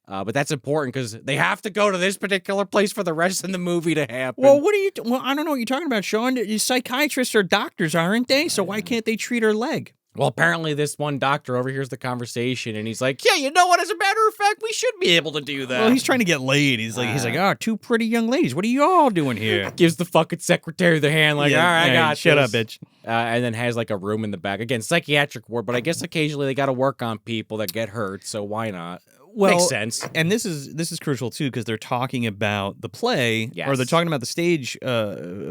But that's important because they have to go to this particular place for the rest of the movie to happen. Well, well, I don't know what you're talking about, Sean. Psychiatrists are doctors, aren't they? So why can't they treat her leg? Well, apparently this one doctor overhears the conversation, and he's like, yeah, you know what? As a matter of fact, we should be able to do that. Well, he's trying to get laid. He's like, 2 pretty young ladies. What are you all doing here? Gives the fucking secretary the hand, like, all right, I got shut this. up, bitch. And then has like a room in the back. Again, psychiatric ward, but I guess occasionally they got to work on people that get hurt, so why not? Well, makes sense. And this is crucial too because they're talking about the play, or they're talking about the stage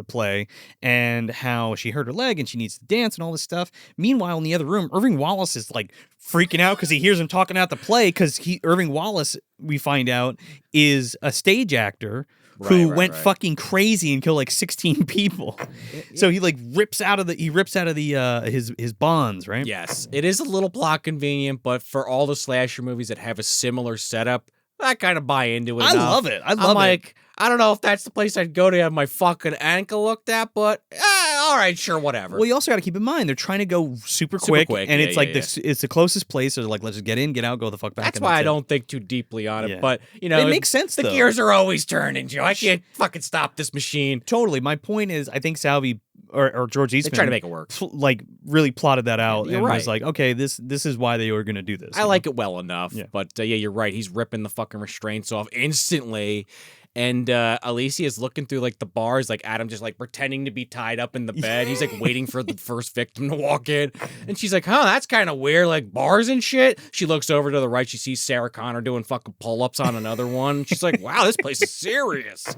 play and how she hurt her leg and she needs to dance and all this stuff. Meanwhile, in the other room, Irving Wallace is like freaking out because he hears him talking about the play because Irving Wallace, we find out, is a stage actor who went fucking crazy and killed like 16 people. So he like rips out of his bonds, right? Yes. It is a little plot convenient, but for all the slasher movies that have a similar setup, I kind of buy into it. I love it. I'm like, I don't know if that's the place I'd go to have my fucking ankle looked at, but all right, sure, whatever. Well, you also got to keep in mind they're trying to go super quick and it's like it's the closest place. So they're like, let's just get in, get out, go the fuck back. That's why I don't think too deeply on it. Yeah. But you know, it makes sense. The gears are always turning, Joe. I can't fucking stop this machine. Totally. My point is, I think Salvi or George Eastman trying to make it work. Like really plotted that out and right. was like, okay, this is why they were going to do this. I like it well enough, Yeah. but yeah, you're right. He's ripping the fucking restraints off instantly. And Alicia is looking through like the bars, like Adam just like pretending to be tied up in the bed. He's like waiting for the first victim to walk in. And she's like, huh, that's kind of weird, like bars and shit. She looks over to the right. She sees Sarah Connor doing fucking pull-ups on another one. She's like, wow, this place is serious.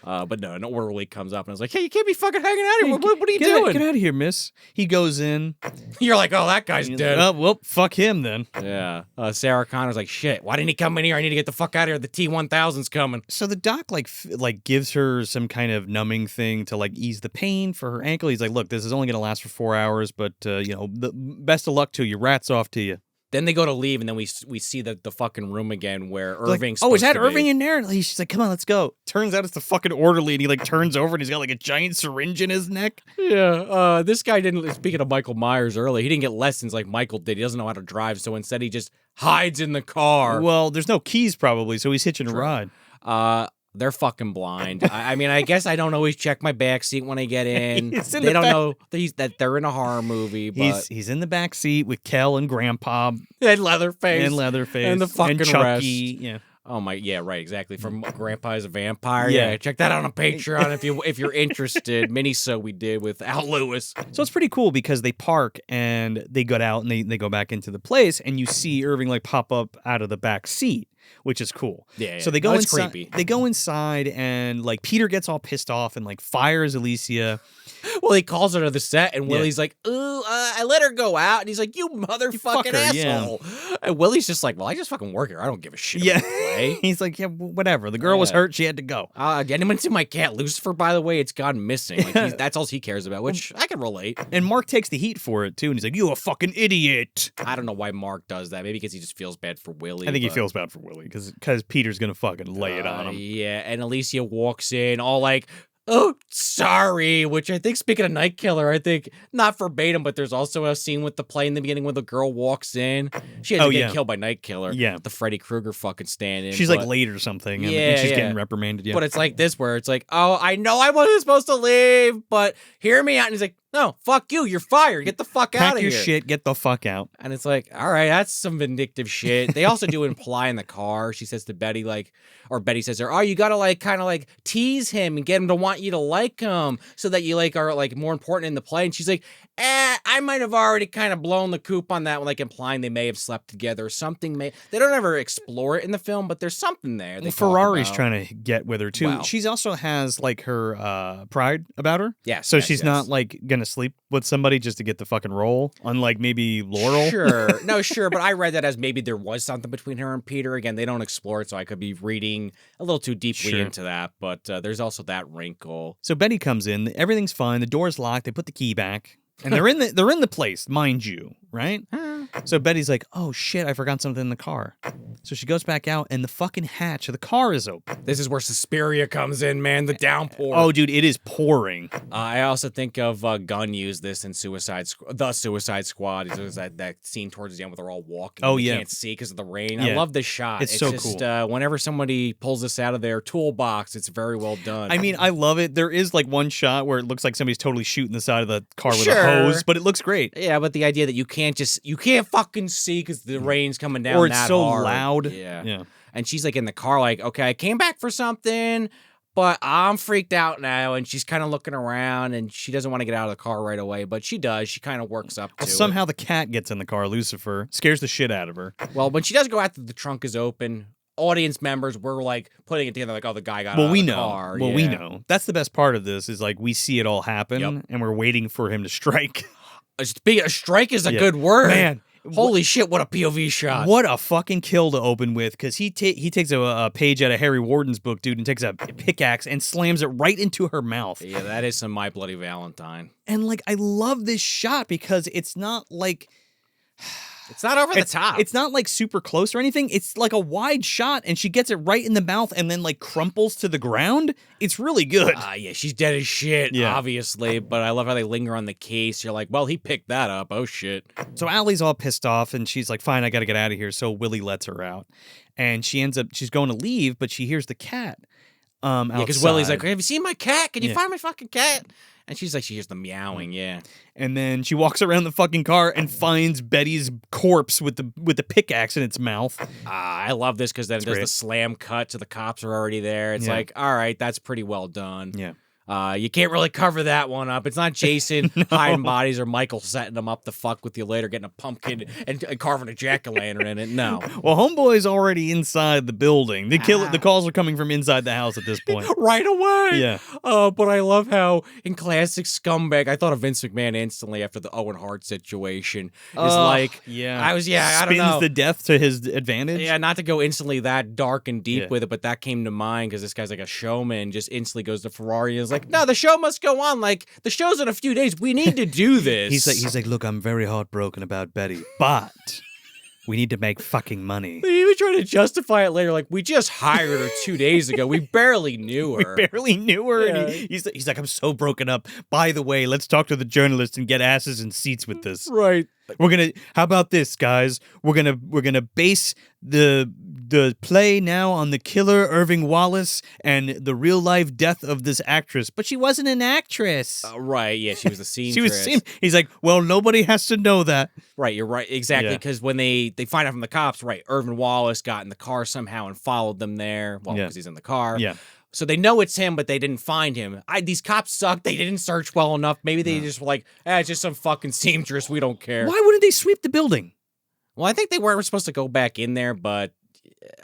But no, an orderly comes up and is like, hey, you can't be fucking hanging out here. What are you doing? Get out of here, miss. He goes in. You're like, oh, that guy's dead. Oh, well, fuck him then. Yeah. Sarah Connor's like, shit, why didn't he come in here? I need to get the fuck out of here. The T-1000's coming. So the doc like gives her some kind of numbing thing to like ease the pain for her ankle. He's like, look, this is only going to last for 4 hours, but you know, the best of luck to you. Rats off to you. Then they go to leave, and then we see the fucking room again where Like, Irving's oh, is supposed that to be. Irving in there? And she's like, come on, let's go. Turns out it's the fucking orderly, and he like turns over and he's got like a giant syringe in his neck. Yeah, this guy didn't, speaking of Michael Myers earlier, he didn't get lessons like Michael did. He doesn't know how to drive, so instead he just hides in the car. Well, there's no keys probably, so he's hitching a ride. They're fucking blind. I mean, I guess I don't always check my backseat when I get in. They don't know that they're in a horror movie, but... He's in the back seat with Kel and Grandpa. And Leatherface. And the fucking Chucky. rest. Yeah. Oh my, yeah, right, exactly. From Grandpa is a Vampire. Yeah. Check that out on Patreon if you're interested. Mini-so we did with Al Lewis. So it's pretty cool because they park and they get out and they go back into the place and you see Irving like pop up out of the back seat, which is cool. Yeah. So they go inside. Creepy. They go inside and like Peter gets all pissed off and like fires Alicia. Well, he calls her to the set, and Willie's like, "Ooh, I let her go out," and he's like, "You motherfucking asshole!" Yeah. And Willie's just like, "Well, I just fucking work here. I don't give a shit." Yeah, about the play. He's like, "Yeah, whatever. The girl was hurt. She had to go." Anyone see my cat Lucifer? By the way, it's gone missing. Like, that's all he cares about, which I can relate. And Mark takes the heat for it too, and he's like, "You a fucking idiot." I don't know why Mark does that. Maybe because he just feels bad for Willie. I think he feels bad for Willie because Peter's gonna fucking lay it on him. Yeah, and Alicia walks in all like, "Oh, sorry," which I think, speaking of Night Killer, I think, not verbatim, but there's also a scene with the play in the beginning when the girl walks in. She has to get killed by Night Killer. Yeah. The Freddy Krueger fucking stand-in. She's like late or something, and she's getting reprimanded. Yeah. But it's like this where it's like, oh, I know I wasn't supposed to leave, but hear me out. And he's like, no, fuck you, you're fired. Get the fuck out of here. Pack your shit, get the fuck out. And it's like, all right, that's some vindictive shit. They also do imply in the car. She says to Betty, like, or Betty says to her, oh, you gotta like kind of like tease him and get him to want you to like him so that you like are like more important in the play. And she's like, I might have already kind of blown the coop on that one, like implying they may have slept together or something. They don't ever explore it in the film, but there's something there. Well, Ferrari's trying to get with her too. Wow. She also has like her pride about her. Yeah. So she's not like gonna sleep with somebody just to get the fucking role, unlike maybe Laurel. Sure. No, sure. But I read that as maybe there was something between her and Peter. Again, they don't explore it, so I could be reading a little too deeply into that. But there's also that wrinkle. So Betty comes in. Everything's fine. The door's locked. They put the key back. And they're in the place, mind you, right? So Betty's like, oh shit, I forgot something in the car. So she goes back out and the fucking hatch of the car is open. This is where Suspiria comes in, man, the downpour. Oh, dude, it is pouring. I also think of Gunn used this in The Suicide Squad. There's that scene towards the end where they're all walking. Oh, You can't see because of the rain. I love this shot. It's so just, cool. Whenever somebody pulls this out of their toolbox, it's very well done. I mean, I love it. There is like one shot where it looks like somebody's totally shooting the side of the car with a hose, but it looks great. Yeah, but the idea that you can't fucking see because the rain's coming down, or it's that so hard. loud. Yeah. And she's like in the car, like, okay, I came back for something, but I'm freaked out now. And she's kind of looking around, and she doesn't want to get out of the car right away, but she does. She kind of works up to it. Somehow the cat gets in the car. Lucifer scares the shit out of her. Well, when she does go after the trunk is open, audience members were like putting it together, like, oh, the guy got out of the car. Well, we know. That's the best part of this is like we see it all happen, and we're waiting for him to strike. A strike is a good word. Man. Holy shit, what a POV shot. What a fucking kill to open with, because he takes a page out of Harry Warden's book, dude, and takes a pickaxe and slams it right into her mouth. Yeah, that is some My Bloody Valentine. And, like, I love this shot because it's not, like... It's not over the top. It's not like super close or anything. It's like a wide shot, and she gets it right in the mouth and then like crumples to the ground. It's really good. Yeah, she's dead as shit, obviously. But I love how they linger on the case. You're like, well, he picked that up. Oh, shit. So Allie's all pissed off, and she's like, fine, I got to get out of here. So Willie lets her out. And she's going to leave, but she hears the cat outside. Yeah, because Willie's like, have you seen my cat? Can you find my fucking cat? And she's like, she hears the meowing, And then she walks around the fucking car and finds Betty's corpse with the pickaxe in its mouth. I love this because then there's the slam cut to the cops are already there. It's like, all right, that's pretty well done. Yeah. You can't really cover that one up. It's not Jason hiding bodies or Michael setting them up to fuck with you later, getting a pumpkin and carving a jack-o'-lantern in it. No. Well, Homeboy's already inside the building. The calls are coming from inside the house at this point. Right away. Yeah. But I love how in classic Scumbag, I thought of Vince McMahon instantly after the Owen Hart situation. I don't know. Spins the death to his advantage. Yeah, not to go instantly that dark and deep with it, but that came to mind because this guy's like a showman, just instantly goes to Ferrari and is like, no, the show must go on. Like, the show's in a few days. We need to do this. He's like, look, I'm very heartbroken about Betty, but We need to make fucking money. They even try to justify it later, like, we just hired her 2 days ago. We barely knew her. We barely knew her. Yeah. And he's like, I'm so broken up. By the way, let's talk to the journalist and get asses in seats with this. Right. How about this, guys? We're gonna base the play now on the killer Irving Wallace and the real life death of this actress. But she wasn't an actress. Right, yeah, she was the seamstress. She was He's like, well, nobody has to know that. Right, you're right, exactly, because when they find out from the cops, right, Irvin Wallace got in the car somehow and followed them there, well, because he's in the car. Yeah. So they know it's him, but they didn't find him. These cops suck. They didn't search well enough. Maybe they just were like, it's just some fucking seamstress. We don't care. Why wouldn't they sweep the building? Well, I think they weren't supposed to go back in there, but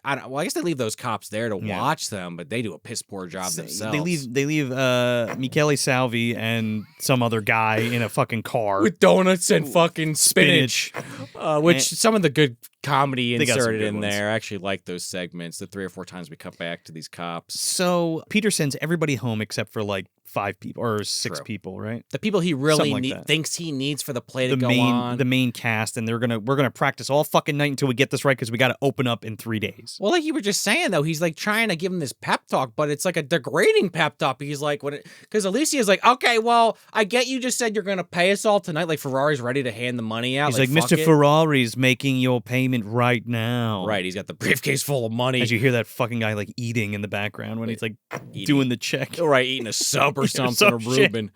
I guess they leave those cops there to watch them, but they do a piss poor job themselves. They leave Michele Soavi and some other guy in a fucking car with donuts and fucking spinach. Which And- some of the good comedy They got some inserted good in ones. there. I actually like those segments. The 3 or 4 times we cut back to these cops. So Peter sends everybody home except for like 5 people or 6 True. people, right? The people he really Something like that. thinks he needs for the play to go on. The main cast, and we're gonna practice all fucking night until we get this right because we got to open up in 3 days. Well, like you were just saying, though, he's like trying to give him this pep talk, but it's like a degrading pep talk. He's like, because Alicia's like, okay, well, I get you just said you're going to pay us all tonight. Like Ferrari's ready to hand the money out. He's like, fuck Mr. it. Ferrari's making your payment right now. Right, he's got the briefcase full of money. As you hear that fucking guy like eating in the background when he's like doing the check. Right, eating a sub or something, some or shit. Reuben.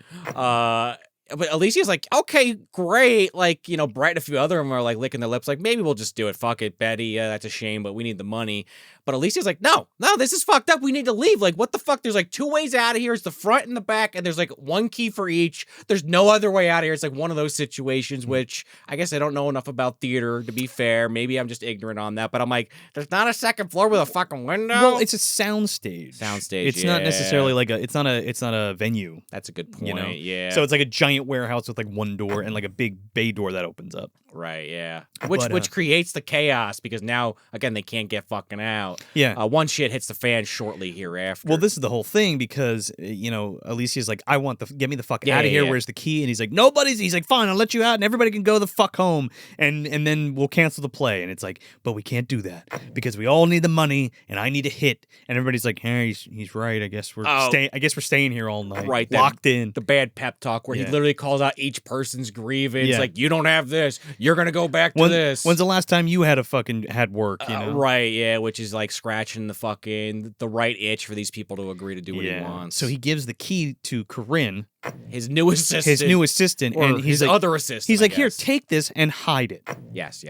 But Alicia's like, okay, great. Like, Brett and a few other of them are like licking their lips, like, maybe we'll just do it. Fuck it, Betty. Yeah, that's a shame, but we need the money. But Alicia's like, no, this is fucked up. We need to leave. Like, what the fuck? There's like 2 ways out of here. It's the front and the back, and there's like 1 key for each. There's no other way out of here. It's like one of those situations, which I guess I don't know enough about theater, to be fair. Maybe I'm just ignorant on that. But I'm like, there's not a second floor with a fucking window. Well, it's a soundstage. Soundstage, It's not necessarily like it's not a venue. That's a good point, yeah. So it's like a giant warehouse with like 1 door and like a big bay door that opens up. Right, yeah. But, Which creates the chaos because now, again, they can't get fucking out. Yeah. One shit hits the fan shortly hereafter. Well, this is the whole thing because, Alicia's like, I want get me the fuck Yeah, out of here. yeah. Where's the key? And he's like, he's like, fine, I'll let you out and everybody can go the fuck home and then we'll cancel the play. And it's like, but we can't do that because we all need the money and I need a hit. And everybody's like, hey, he's right. I guess we're staying here all night. Right, locked in. The bad pep talk where he literally calls out each person's grievance. Yeah. Like, you don't have this. You're going to go back to this. When's the last time you had work, Right, yeah, which is like scratching the right itch for these people to agree to do what he wants. So he gives the key to Corinne, his new assistant. or And he's his like, other assistant. he's I like, here, guess. take this and hide it. Yes.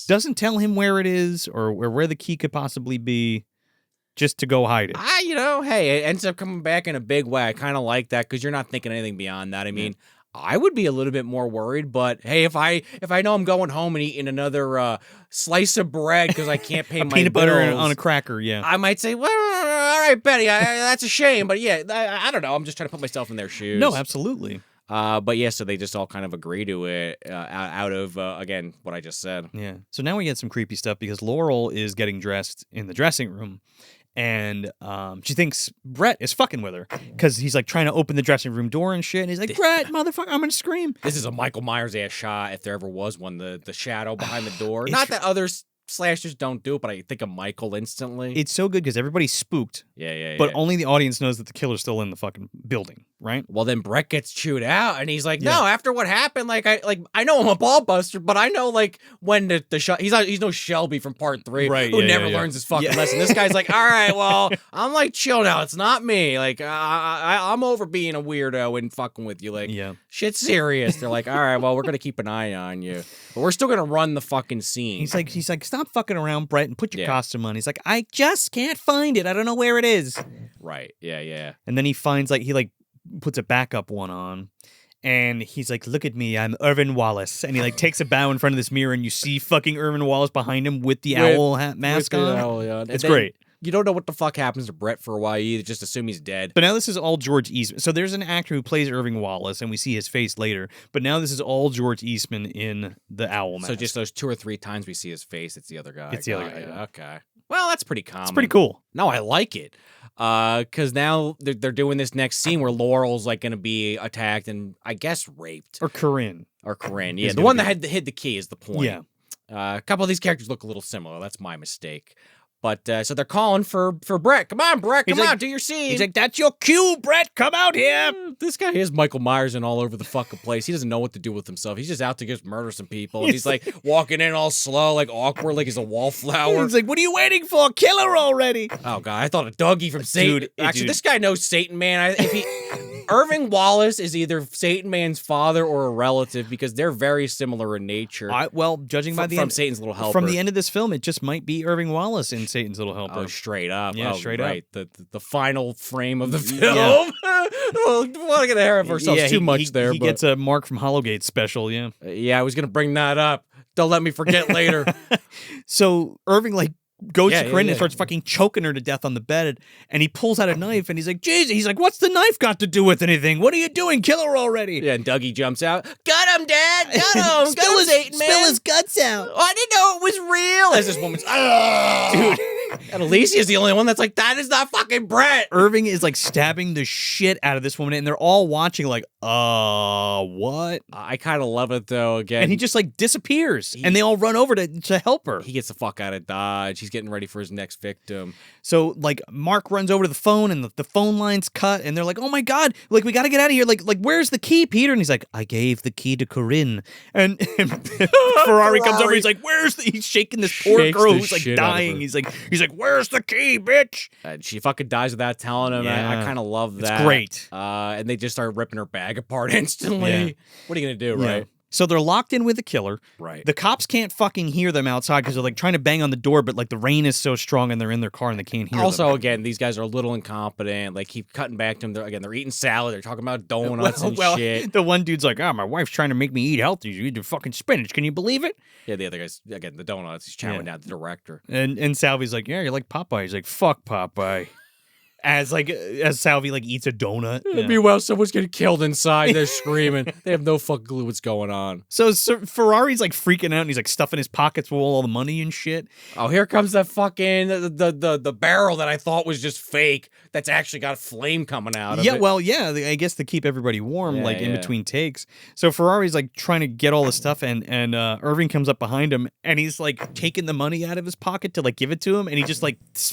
Doesn't tell him where it is or where the key could possibly be, just to go hide it. Hey, it ends up coming back in a big way. I kind of like that because you're not thinking anything beyond that. I mean, I would be a little bit more worried, but hey, if I know I'm going home and eating another slice of bread because I can't pay my peanut butter bills, on a cracker, yeah. I might say, well, all right, Betty, that's a shame, but yeah, I don't know. I'm just trying to put myself in their shoes. No, absolutely. But yeah, so they just all kind of agree to it out of, again, what I just said. Yeah. So now we get some creepy stuff because Laurel is getting dressed in the dressing room. And she thinks Brett is fucking with her because he's like trying to open the dressing room door and shit. And he's like, Brett, motherfucker, I'm gonna scream. This is a Michael Myers ass shot if there ever was one. The shadow behind the door. Not that others slashers don't do it, but I think of Michael instantly. It's so good because everybody's spooked. Yeah. But only the audience knows that the killer's still in the fucking building, right? Well, then Brett gets chewed out, and he's like, "No, after what happened, I know I'm a ball buster, but I know when the shot. He's no Shelby from Part 3, right? Who never learns his fucking lesson. This guy's like, all right, well, I'm like, chill now. It's not me. Like, I'm over being a weirdo and fucking with you. Like, shit's serious. They're like, all right, well, we're gonna keep an eye on you, but we're still gonna run the fucking scene. He's like, stop fucking around, Brett, and put your costume on. He's like, I just can't find it. I don't know where it is. Right. Yeah. And then he finds he puts a backup one on. And he's like, look at me, I'm Irvin Wallace. And he takes a bow in front of this mirror and you see fucking Irvin Wallace behind him with the owl hat mask on. Owl, yeah. It's great. You don't know what the fuck happens to Brett for a while. You just assume he's dead. But now this is all George Eastman. So there's an actor who plays Irving Wallace, and we see his face later. But now this is all George Eastman in the owl mask. So just those 2 or 3 times we see his face, it's the other guy. It's the other guy. Yeah. Okay. Well, that's pretty common. It's pretty cool. No, I like it. Because now they're doing this next scene where Laurel's going to be attacked and I guess raped. Or Corinne. Yeah, the one that hid the key is the point. Yeah. A couple of these characters look a little similar. That's my mistake. But so they're calling for Brett. Come on, Brett. Come on, do your scene. He's like, that's your cue, Brett. Come out here. This guy is Michael Myers in all over the fucking place. He doesn't know what to do with himself. He's just out to just murder some people. And he's like walking in all slow, like awkward, like he's a wallflower. He's like, what are you waiting for? Kill her already. Oh, God. I thought a Dougie from Satan. Actually, this guy knows Satan, man. Irving Wallace is either Satan Man's father or a relative because they're very similar in nature. Well, judging by the from end, Satan's Little Helper. From the end of this film, it just might be Irving Wallace in Satan's Little Helper. Oh, straight up. Yeah, straight up. The final frame of the film. Yeah. Well, we're not going to have ourselves too much there. He gets a Mark from Hollowgate special, yeah. Yeah, I was going to bring that up. Don't let me forget later. So Irving, goes to Corinne and starts fucking choking her to death on the bed, and he pulls out a knife, and he's like, Jesus, he's like, what's the knife got to do with anything? What are you doing? Kill her already. Yeah, and Dougie jumps out. Got him, Dad! Got him! Spill his guts out. Oh, I didn't know it was real! As this woman's, dude. And Alicia's the only one that's like, that is not fucking Brett! Irving is stabbing the shit out of this woman, and they're all watching what? I kind of love it, though, again. And he just, disappears, and they all run over to help her. He gets the fuck out of Dodge. He's getting ready for his next victim. So, Mark runs over to the phone, and the phone line's cut, and they're like, oh my God, we gotta get out of here. Where's the key, Peter? And he's like, I gave the key to Corinne. And Ferrari comes over, he's like, he's shaking this poor girl who's, dying. He's like, where's the key, bitch? And she fucking dies without telling him. Yeah. I kind of love that. It's great. And they just start ripping her bag apart instantly. Yeah. What are you going to do, right? So they're locked in with the killer. Right. The cops can't fucking hear them outside because they're trying to bang on the door, but the rain is so strong and they're in their car and they can't hear them. Also, again, these guys are a little incompetent. Keep cutting back to them. They're eating salad. They're talking about donuts and shit. The one dude's like, my wife's trying to make me eat healthy. You eat the fucking spinach. Can you believe it? Yeah, the other guy's, again, the donuts. He's chowing down the director. And Salvy's like, yeah, you're like Popeye. He's like, fuck Popeye. As Salvi eats a donut. Yeah. Meanwhile, someone's getting killed inside. They're screaming. They have no fucking clue what's going on. So Ferrari's stuffing his pockets with all the money and shit. Oh, here comes that fucking the barrel that I thought was just fake. That's actually got a flame coming out of it. Yeah, well, yeah, I guess to keep everybody warm, in between takes. So Ferrari's trying to get all the stuff, and Irving comes up behind him, and he's taking the money out of his pocket to give it to him, and he just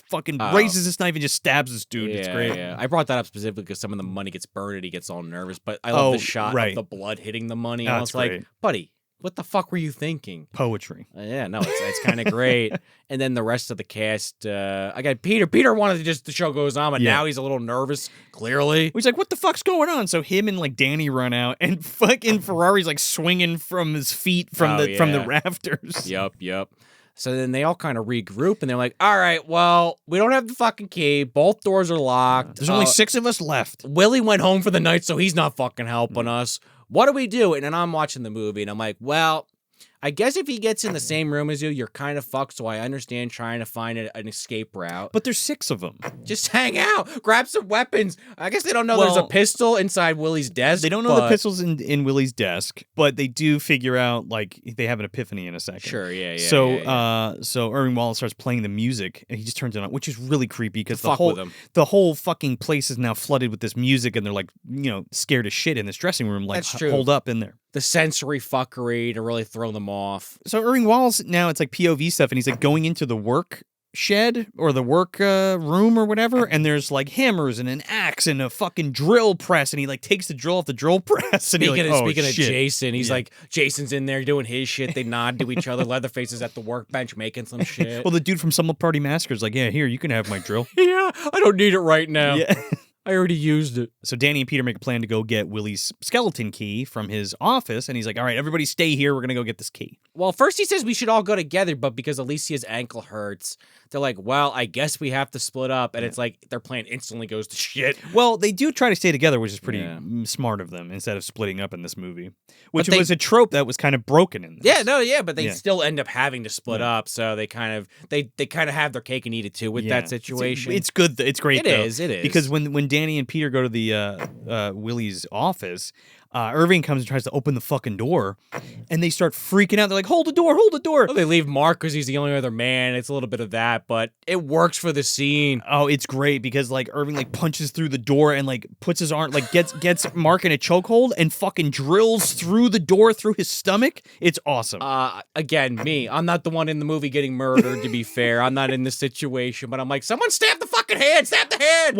fucking raises his knife and just stabs this dude. It's great. Yeah. I brought that up specifically because some of the money gets burned and he gets all nervous. But I love the shot of the blood hitting the money. I was like, buddy, what the fuck were you thinking? Poetry. Yeah, no, it's kind of great. And then the rest of the cast, I got Peter. Peter wanted to just the show goes on, but now he's a little nervous. Clearly, he's like, "What the fuck's going on?" So him and Danny run out, and fucking Ferrari's swinging from his feet from the rafters. Yep. So then they all kind of regroup, and they're like, all right, well, we don't have the fucking key. Both doors are locked. There's only 6 of us left. Willie went home for the night, so he's not fucking helping us. What do we do? And then I'm watching the movie, and I'm like, well, I guess if he gets in the same room as you, you're kind of fucked, so I understand trying to find an escape route. But there's 6 of them. Just hang out. Grab some weapons. I guess they don't know there's a pistol inside Willie's desk. They don't know the pistol's in Willie's desk, but they do figure out, they have an epiphany in a second. Sure, yeah. So Irving Wallace starts playing the music, and he just turns it on, which is really creepy, because the whole fucking place is now flooded with this music, and they're, scared as shit in this dressing room, That's true. Hold up in there. The sensory fuckery to really throw them off. So Irving Wallace, now it's POV stuff, and he's going into the work shed or the work room or whatever, and there's hammers and an axe and a fucking drill press, and he takes the drill off the drill press. And speaking of Jason, he's Jason's in there doing his shit. They nod to each other. Leatherface is at the workbench making some shit. Well, the dude from Summer Party Massacre's like, yeah, here, you can have my drill. Yeah, I don't need it right now. Yeah. I already used it. So Danny and Peter make a plan to go get Willie's skeleton key from his office, and he's like, all right, everybody stay here. We're going to go get this key. Well, first he says we should all go together, but because Alicia's ankle hurts, they're like, well, I guess we have to split up, and it's their plan instantly goes to shit. Well, they do try to stay together, which is pretty smart of them, instead of splitting up in this movie, which was a trope that was kind of broken in this. But they still end up having to split up, so they kind of have their cake and eat it too with that situation. It's good. It's great. It is. Because when Danny and Peter go to the Willie's office, Irving comes and tries to open the fucking door, and they start freaking out. They're like, hold the door, hold the door. Well, they leave Mark because he's the only other man. It's a little bit of that, but it works for the scene. Oh, it's great because like Irving like punches through the door and like puts his arm, like gets Mark in a chokehold and fucking drills through the door through his stomach. It's awesome. Again, I'm not the one in the movie getting murdered, to be fair. I'm not in this situation, but I'm like, someone stab the fucking hand, stab the hand.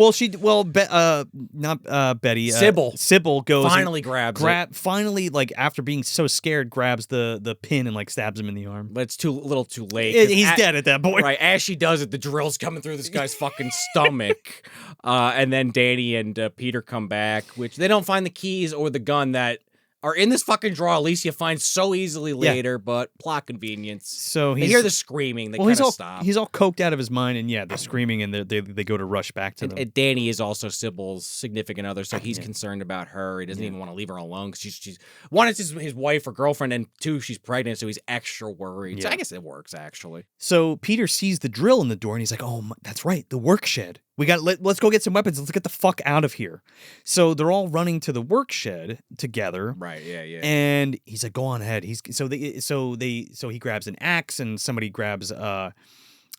Not Betty. Sybil goes finally grabs it. Finally, like after being so scared, grabs the pin and like stabs him in the arm. But it's a little too late. He's dead at that point. Right, as she does it, the drill's coming through this guy's fucking stomach. And then Danny and Peter come back, which they don't find the keys or the gun that are in this fucking drawer Alicia finds so easily later, but plot convenience. So they hear the screaming, they kind of stop. He's all coked out of his mind, and the screaming, and they go to rush back to them. And Danny is also Sybil's significant other, so he's concerned about her. He doesn't even want to leave her alone, because she's one, it's his wife or girlfriend, and two, she's pregnant, so he's extra worried. So I guess it works, actually. So Peter sees the drill in the door, and he's like, oh, that's right, the work shed. Let's go get some weapons. Let's get the fuck out of here. So they're all running to the work shed together. Right. Yeah. And he's like, "Go on ahead." So he grabs an axe, and somebody grabs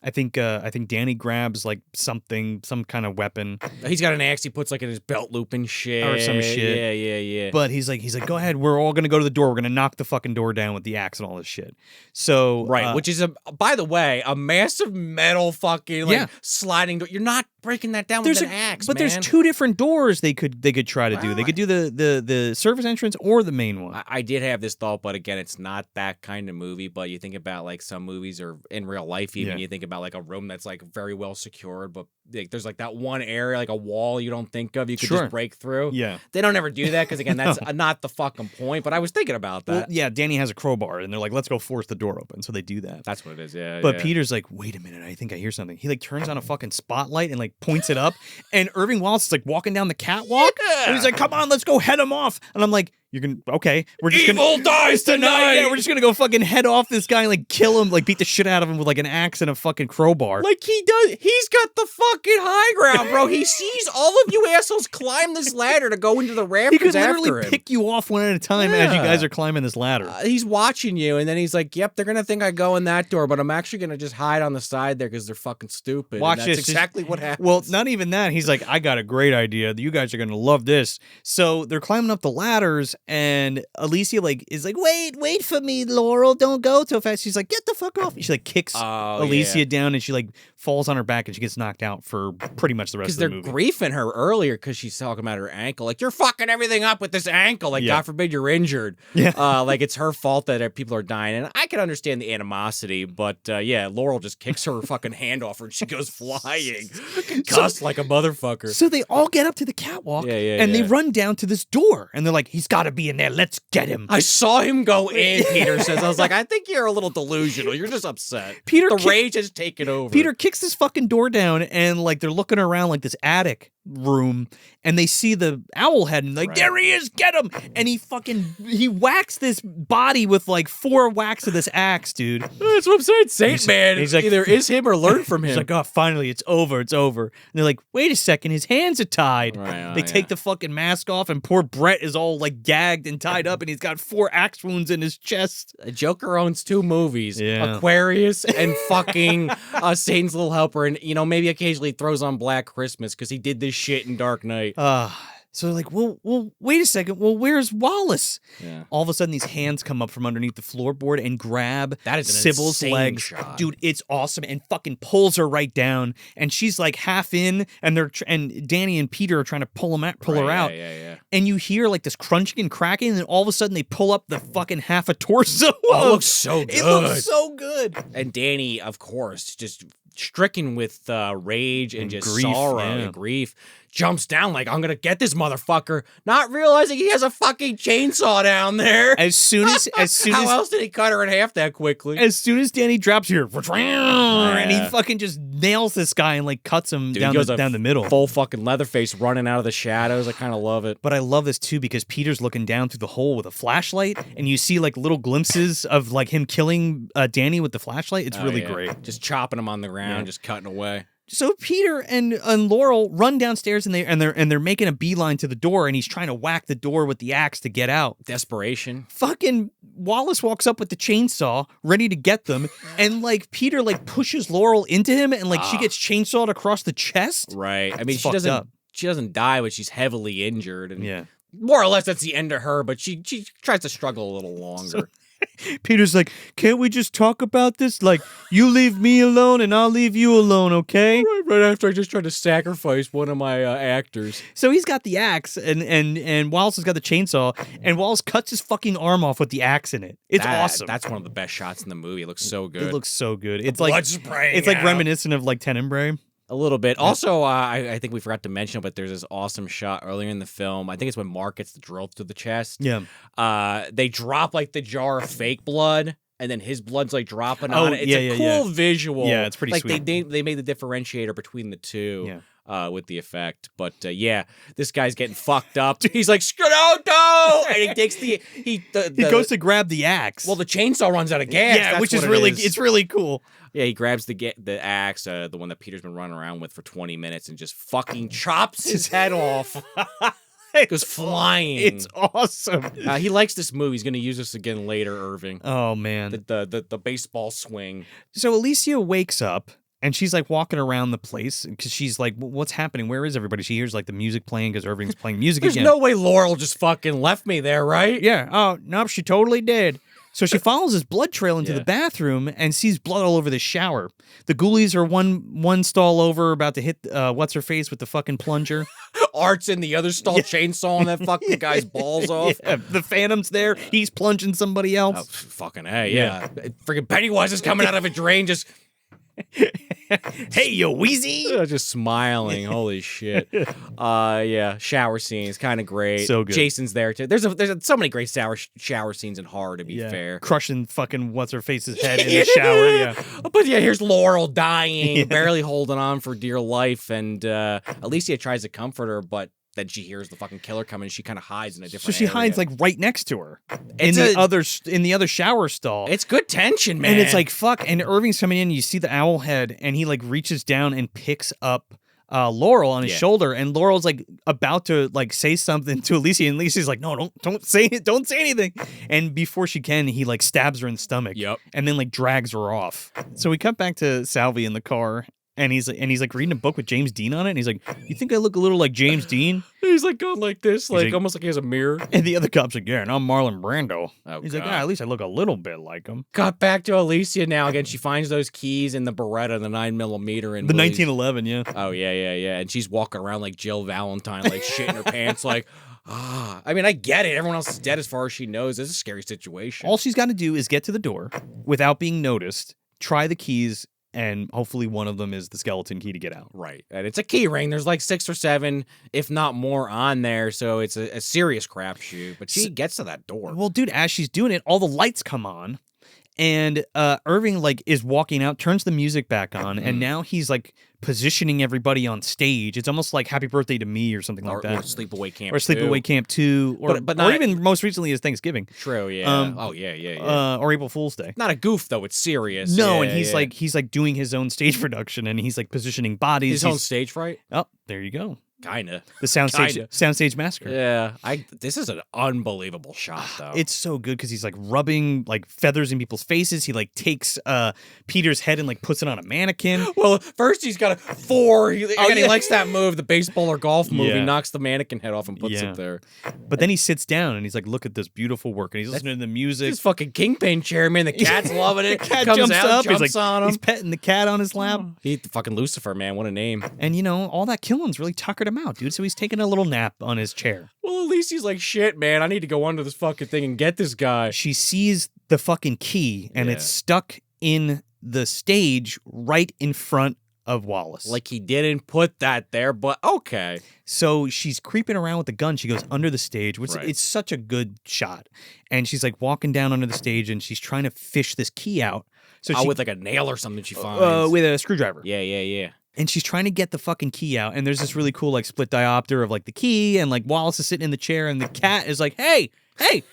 I think Danny grabs like some kind of weapon. He's got an axe he puts like in his belt loop and shit. Or some shit. Yeah. But he's like, go ahead. We're all gonna go to the door. We're gonna knock the fucking door down with the axe and all this shit. So right, which is by the way, a massive metal fucking sliding door. You're not breaking that down with an axe, but there's two different doors they could try to do. They could do the service entrance or the main one. I did have this thought, but again, it's not that kind of movie. But you think about like some movies or in real life, even you think about like a room that's like very well secured, but like, there's like that one area, like a wall you don't think of, you could just break through. Yeah, they don't ever do that because again, that's not the fucking point. But I was thinking about that. Well, Danny has a crowbar, and they're like, "Let's go force the door open." So they do that. That's what it is. Yeah. But Peter's like, "Wait a minute, I think I hear something." He like turns on a fucking spotlight and like points it up, and Irving Wallace is like walking down the catwalk, and he's like, "Come on, let's go head him off." And I'm like, "You're gonna we're just Evil dies tonight." Yeah, we're just gonna go fucking head off this guy and like kill him, like beat the shit out of him with like an axe and a fucking crowbar. Like he does. He's got the fucking high ground, bro. He sees all of you assholes climb this ladder to go into the rafters. He could after literally him. pick you off one at a time as you guys are climbing this ladder. He's watching you, and then he's like, "Yep, they're gonna think I go in that door, but I'm actually gonna just hide on the side there because they're fucking stupid." Watch and this. That's exactly what happens. Well, not even that. He's like, "I got a great idea. You guys are gonna love this." So they're climbing up the ladders, and Alicia is like, wait for me, Laurel. Don't go too fast. She's like, get the fuck off. She like kicks Alicia down, and she like falls on her back, and she gets knocked out for pretty much the rest of the movie. Because they're griefing her earlier because she's talking about her ankle. Like, you're fucking everything up with this ankle. Like, God forbid you're injured. Yeah. Like, it's her fault that people are dying. And I can understand the animosity, but Laurel just kicks her fucking hand off her, and she goes flying. Cussed like a motherfucker. So they all get up to the catwalk, and they run down to this door, and they're like, he's got to be in there. Let's get him. I saw him go in, Peter says. I was like, I think you're a little delusional. You're just upset. The rage has taken over. Peter kicks this fucking door down, and like they're looking around like this attic room, and they see the owl head, and like, there he is, get him. And he whacks this body with like 4 whacks of this axe, dude. That's what I'm saying. Saint Man. He's like, either is him or learn from him. He's like, oh, finally, it's over. And they're like, wait a second, his hands are tied. They take the fucking mask off, and poor Brett is all like gagged and tied up, and he's got 4 axe wounds in his chest. Joker owns 2 movies, Aquarius and fucking Satan's Little Helper, and maybe occasionally throws on Black Christmas because he did this shit in Dark Knight. So they're like, well, wait a second. Well, where's Wallace? Yeah. All of a sudden, these hands come up from underneath the floorboard and grab Sybil's legs. Shot. Dude, it's awesome, and fucking pulls her right down. And she's like half in, and Danny and Peter are trying to pull her out. Yeah. And you hear like this crunching and cracking, and then all of a sudden they pull up the fucking half a torso. Oh, it looks so good. It looks so good. And Danny, of course, just stricken with rage and just grief, sorrow and grief, jumps down like, I'm gonna get this motherfucker, not realizing he has a fucking chainsaw down there. As sown as how else did he cut her in half that quickly? As soon as Danny drops here, and he fucking just nails this guy and like cuts him down the middle. Full fucking Leatherface running out of the shadows. I kind of love it. But I love this too because Peter's looking down through the hole with a flashlight, and you see like little glimpses of like him killing Danny with the flashlight. It's really great. Just chopping him on the ground, just cutting away. So Peter and Laurel run downstairs and they're making a beeline to the door, and he's trying to whack the door with the axe to get out. Desperation. Fucking Wallace walks up with the chainsaw, ready to get them, and like Peter like pushes Laurel into him, and like she gets chainsawed across the chest. Right. I mean, It's fucked up. she doesn't die, but she's heavily injured, and Yeah. more or less that's the end of her. But she tries to struggle a little longer. So Peter's like, can't we just talk about this? Like, you leave me alone and I'll leave you alone, okay? Right after I just tried to sacrifice one of my actors. So he's got the axe, and Wallace has got the chainsaw, and Wallace cuts his fucking arm off with the axe in it. It's awesome. That's one of the best shots in the movie. It looks so good. It looks so good. It's Blood like spraying it's like out. reminiscent of like Tenebrae. A little bit. Also, I think we forgot to mention, but there's this awesome shot earlier in the film. I think it's when Mark gets the drill through the chest. Yeah. They drop like the jar of fake blood, and then his blood's like dropping on it. It's a cool visual. Yeah, it's pretty sweet. They made the differentiator between the two. Yeah. With the effect, but yeah, this guy's getting fucked up. He's like, no, and he takes he goes to grab the axe. Well, the chainsaw runs out of gas. Yeah, which is really it's really cool. Yeah, he grabs the axe, the one that Peter's been running around with for 20 minutes, and just fucking chops his head off. It goes flying. It's awesome. He likes this move. He's going to use this again later, Irving. Oh man, the baseball swing. So Alicia wakes up. And she's like walking around the place because she's like, what's happening? Where is everybody? She hears like the music playing because Irving's playing music There's again. no way Laurel just fucking left me there, right? Yeah. Oh, nope, she totally did. So she follows his blood trail into the bathroom and sees blood all over the shower. The ghoulies are one stall over, about to hit what's her face with the fucking plunger. Art's in the other stall chainsawing that fucking guy's balls off. Yeah, the Phantom's there. He's plunging somebody else. Oh, fucking A, yeah. Freaking Pennywise is coming out of a drain just... Hey, you wheezy! Just smiling. Holy shit. Yeah, shower scenes, kind of great. So good. Jason's there too. There's so many great shower scenes in horror, to be fair. Crushing fucking what's her face's head in the shower. Yeah. But yeah, here's Laurel dying, barely holding on for dear life, and Alicia tries to comfort her, but then she hears the fucking killer coming, and she kind of hides in a different. So she hides like right next to her in the other shower stall. It's good tension, man. And it's like fuck. And Irving's coming in. And you see the owl head, and he like reaches down and picks up Laurel on his shoulder, and Laurel's like about to like say something to Alicia, and Alicia's like, no, don't say anything. And before she can, he like stabs her in the stomach. Yep. And then like drags her off. So we cut back to Salvi in the car. And he's like reading a book with James Dean on it. And he's like, you think I look a little like James Dean? He's like going like this, like almost like he has a mirror. And the other cop's like, yeah, and I'm Marlon Brando. Oh, he's like, at least I look a little bit like him. Got back to Alicia now again. She finds those keys in the Beretta, the 9mm, and the 1911, yeah. Oh yeah. And she's walking around like Jill Valentine, like shitting her pants, like. I mean, I get it. Everyone else is dead as far as she knows. It's a scary situation. All she's got to do is get to the door without being noticed, try the keys, and hopefully one of them is the skeleton key to get out. Right. And it's a key ring. There's like 6 or 7, if not more, on there. So it's a serious crapshoot. But she gets to that door. Well, dude, as she's doing it, all the lights come on. And Irving like is walking out, turns the music back on, and now he's like positioning everybody on stage. It's almost like Happy Birthday to Me or something like that. Or Sleepaway Camp 2. Or Sleepaway Camp 2. Or even most recently is Thanksgiving. True, yeah. Yeah. Or April Fool's Day. Not a goof, though. It's serious. No, and he's like doing his own stage production, and he's like positioning bodies. His own Stage Fright? Oh, there you go. Kinda. The Soundstage Massacre. Yeah. This is an unbelievable shot, though. It's so good because he's like rubbing like feathers in people's faces. He like takes Peter's head and like puts it on a mannequin. Well, first he's got a 4. He likes that move, the baseball or golf move. He knocks the mannequin head off and puts it there. But then he sits down and he's like, look at this beautiful work. And he's listening to the music. His fucking Kingpin chair, man. The cat's loving it. The cat comes jumps out, up. jumps He's like, on him. He's petting the cat on his lap. He fucking Lucifer, man. What a name. And you know, all that killing's really tuckered him out, dude. So he's taking a little nap on his chair. Well, at least he's like, shit, man. I need to go under this fucking thing and get this guy. She sees the fucking key and it's stuck in the stage right in front of Wallace. Like he didn't put that there, but okay. So she's creeping around with the gun. She goes under the stage, which it's such a good shot. And she's like walking down under the stage and she's trying to fish this key out. So with like a nail or something she finds. With a screwdriver. Yeah. And she's trying to get the fucking key out. And there's this really cool like split diopter of like the key. And like Wallace is sitting in the chair and the cat is like, hey, Hey,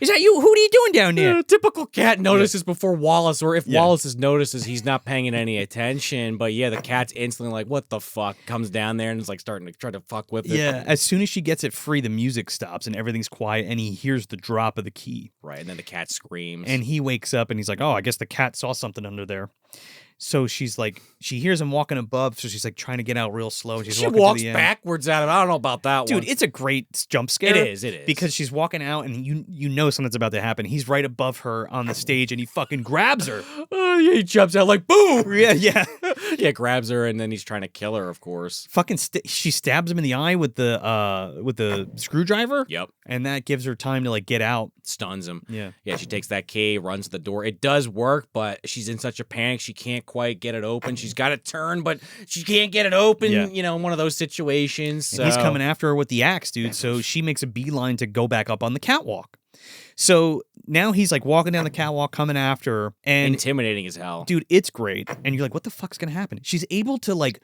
is that you? Who are you doing down there? Typical cat notices before Wallace, or if Wallace notices, he's not paying any attention. But yeah, the cat's instantly like, what the fuck? Comes down there and is like starting to try to fuck with it. Yeah, as soon as she gets it free, the music stops and everything's quiet and he hears the drop of the key. Right, and then the cat screams. And he wakes up and he's like, oh, I guess the cat saw something under there. So she's like, she hears him walking above, so she's like trying to get out real slow. And she walks backwards at him. I don't know about that one. Dude, it's a great jump scare. It is. Because she's walking out and you know something's about to happen. He's right above her on the stage and he fucking grabs her. Yeah, he jumps out like, boom! Yeah. Yeah, grabs her and then he's trying to kill her, of course. Fucking she stabs him in the eye with the screwdriver. Yep. And that gives her time to like get out. Stuns him. Yeah. Yeah, she takes that key, runs to the door. It does work, but she's in such a panic she can't quite get it open. She's got it turned, but she can't get it open, you know, in one of those situations. So. He's coming after her with the axe, dude. So she makes a beeline to go back up on the catwalk. So now he's like walking down the catwalk, coming after her, and intimidating as hell. Dude, it's great. And you're like, what the fuck's gonna happen? She's able to like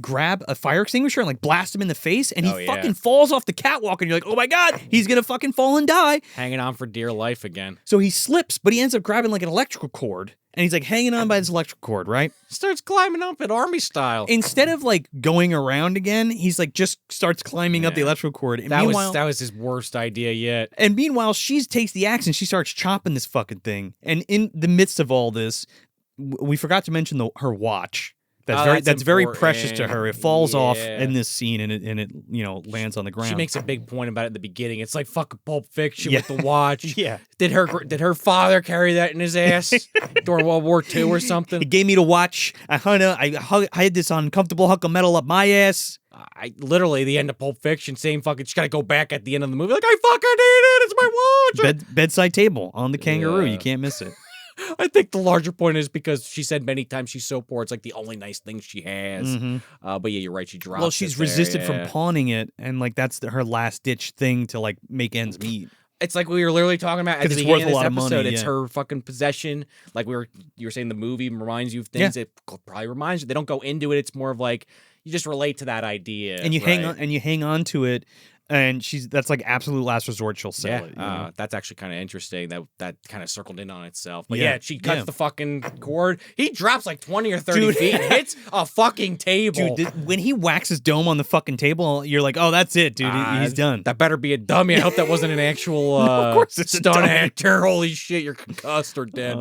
grab a fire extinguisher and like blast him in the face, and he fucking falls off the catwalk, and you're like, oh my god, he's gonna fucking fall and die. Hanging on for dear life again. So he slips, but he ends up grabbing like an electrical cord. And he's like hanging on by this electrical cord, right? Starts climbing up it army style. Instead of like going around again, he's like just starts climbing up the electrical cord. And that was his worst idea yet. And meanwhile, she takes the axe and she starts chopping this fucking thing. And in the midst of all this, we forgot to mention her watch. That's very precious to her. It falls off in this scene and it lands on the ground. She makes a big point about it in the beginning. It's like fucking Pulp Fiction with the watch. Yeah. Did her father carry that in his ass during World War II or something? He gave me the watch. I had this uncomfortable hunk of metal up my ass. I literally the end of Pulp Fiction, same fucking. She gotta go back at the end of the movie like I fucking need it. It's my watch. Bedside table on the kangaroo. You can't miss it. I think the larger point is because she said many times she's so poor, it's like the only nice thing she has. Mm-hmm. But yeah, you're right. She drops. Well, she's resisted from pawning it, and like that's her last ditch thing to like make ends meet. It's like we were literally talking about at the beginning of this episode. It's her fucking possession. Like you were saying, the movie reminds you of things. It probably reminds you. They don't go into it. It's more of like you just relate to that idea, and you hang on to it. And that's like absolute last resort. She'll sell it. You know? That's actually kind of interesting. That kind of circled in on itself. But she cuts the fucking cord. He drops like 20 or 30 feet and hits a fucking table. Dude, when he whacks his dome on the fucking table, you're like, oh, that's it, dude. He's done. That better be a dummy. I hope that wasn't an actual no, of course it's stunt actor. Holy shit, you're concussed or dead.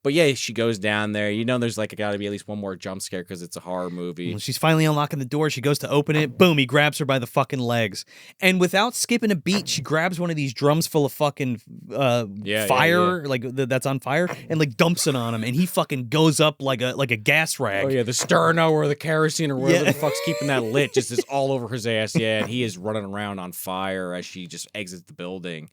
But yeah, she goes down there. You know, there's like got to be at least one more jump scare because it's a horror movie. Well, she's finally unlocking the door. She goes to open it. Boom, he grabs her by the fucking legs. And without skipping a beat, she grabs one of these drums full of fucking fire, like that's on fire, and like dumps it on him. And he fucking goes up like a gas rag. Oh yeah, the sterno or the kerosene or whatever the fuck's keeping that lit just is all over his ass. Yeah, and he is running around on fire as she just exits the building.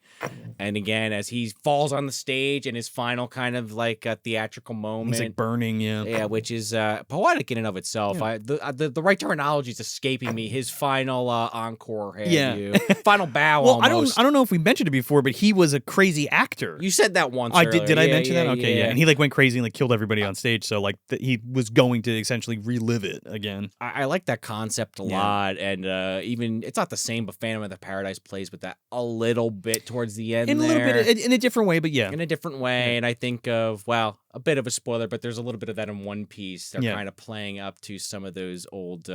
And again, as he falls on the stage in his final kind of like theatrical moment. He's like burning, yeah, which is poetic in and of itself. Yeah. The right terminology is escaping me. His final encore, final bow. Well, almost. I don't know if we mentioned it before, but he was a crazy actor. You said that once. Did I mention that? Okay, yeah. And he like went crazy and like killed everybody on stage. So like he was going to essentially relive it again. I like that concept a lot, and even it's not the same, but Phantom of the Paradise plays with that a little bit towards the end. A little bit in a different way, but in a different way. And I think of a bit of a spoiler, but there's a little bit of that in One Piece. They're kind of playing up to some of those old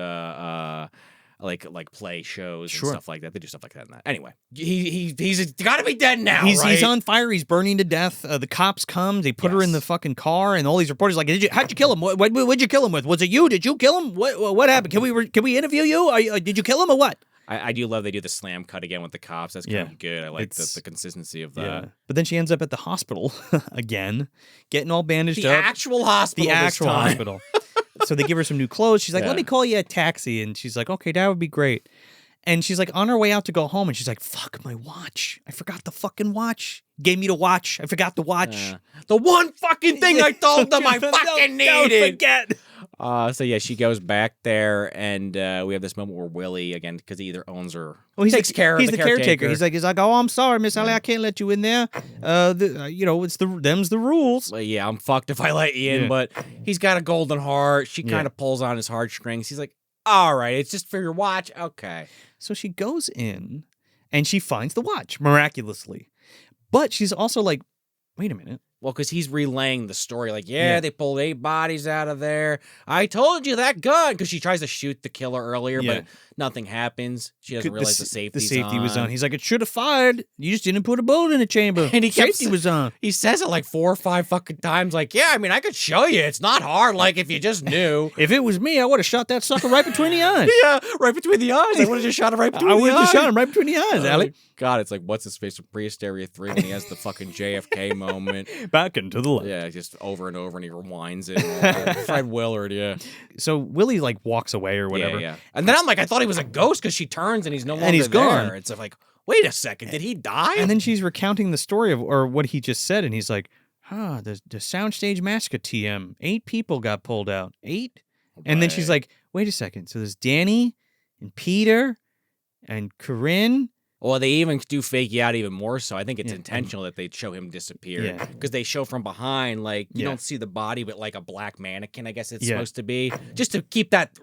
like play shows and stuff like that. They do stuff like that in that. Anyway, he's got to be dead now. He's on fire. He's burning to death. The cops come. They put her in the fucking car, and all these reporters are like, how'd you kill him? What'd you kill him with? Was it you? Did you kill him? What happened? Can we interview you? Did you kill him or what? I do love they do the slam cut again with the cops. That's kind of good. I like the consistency of that. Yeah. But then she ends up at the hospital again, getting all bandaged up. The actual hospital. So they give her some new clothes. She's like, let me call you a taxi. And she's like, okay, that would be great. And she's like on her way out to go home. And she's like, fuck, my watch. I forgot the fucking watch. Gave me the watch. I forgot the watch. The one fucking thing I told them I fucking needed. Don't forget. So yeah, she goes back there, and we have this moment where Willie, again, because he either owns her, takes care of the caretaker. He's like, oh, I'm sorry, Miss Ellie, I can't let you in there. It's them's the rules. Well, yeah, I'm fucked if I let you in. But he's got a golden heart. She kind of pulls on his heartstrings. He's like, all right, it's just for your watch, okay. So she goes in. and she finds the watch miraculously. But she's also like, wait a minute. Well, because he's relaying the story. Like, they pulled 8 bodies out of there. I told you that gun. Because she tries to shoot the killer earlier, but nothing happens. She doesn't realize the safety was on. He's like, it should have fired. You just didn't put a bullet in the chamber. And safety was on. He says it like 4 or 5 fucking times. Like, I mean, I could show you. It's not hard. Like, if you just knew. If it was me, I would have shot that sucker right between the eyes. Yeah, right between the eyes. I would have just shot him right between the eyes. I would have just shot him right between the eyes, Allie. God, it's like, what's his face from Prehysteria 3 when he has the fucking JFK moment. Back and to the left. Yeah, just over and over, and he rewinds it. Fred Willard, yeah. So Willie, like, walks away or whatever. Yeah. And then I'm like, I thought he was a ghost because she turns and he's no longer and he's there. Gone. It's like, wait a second, did he die? And then she's recounting the story of, or what he just said, and he's like, the Soundstage Massacre TM, 8 people got pulled out. 8? And then she's like, wait a second, so there's Danny and Peter and Corinne. Well, they even do fake you out even more so. I think it's intentional that they show him disappear. Because they show from behind, like, you don't see the body, but like a black mannequin, I guess it's supposed to be. Just to keep that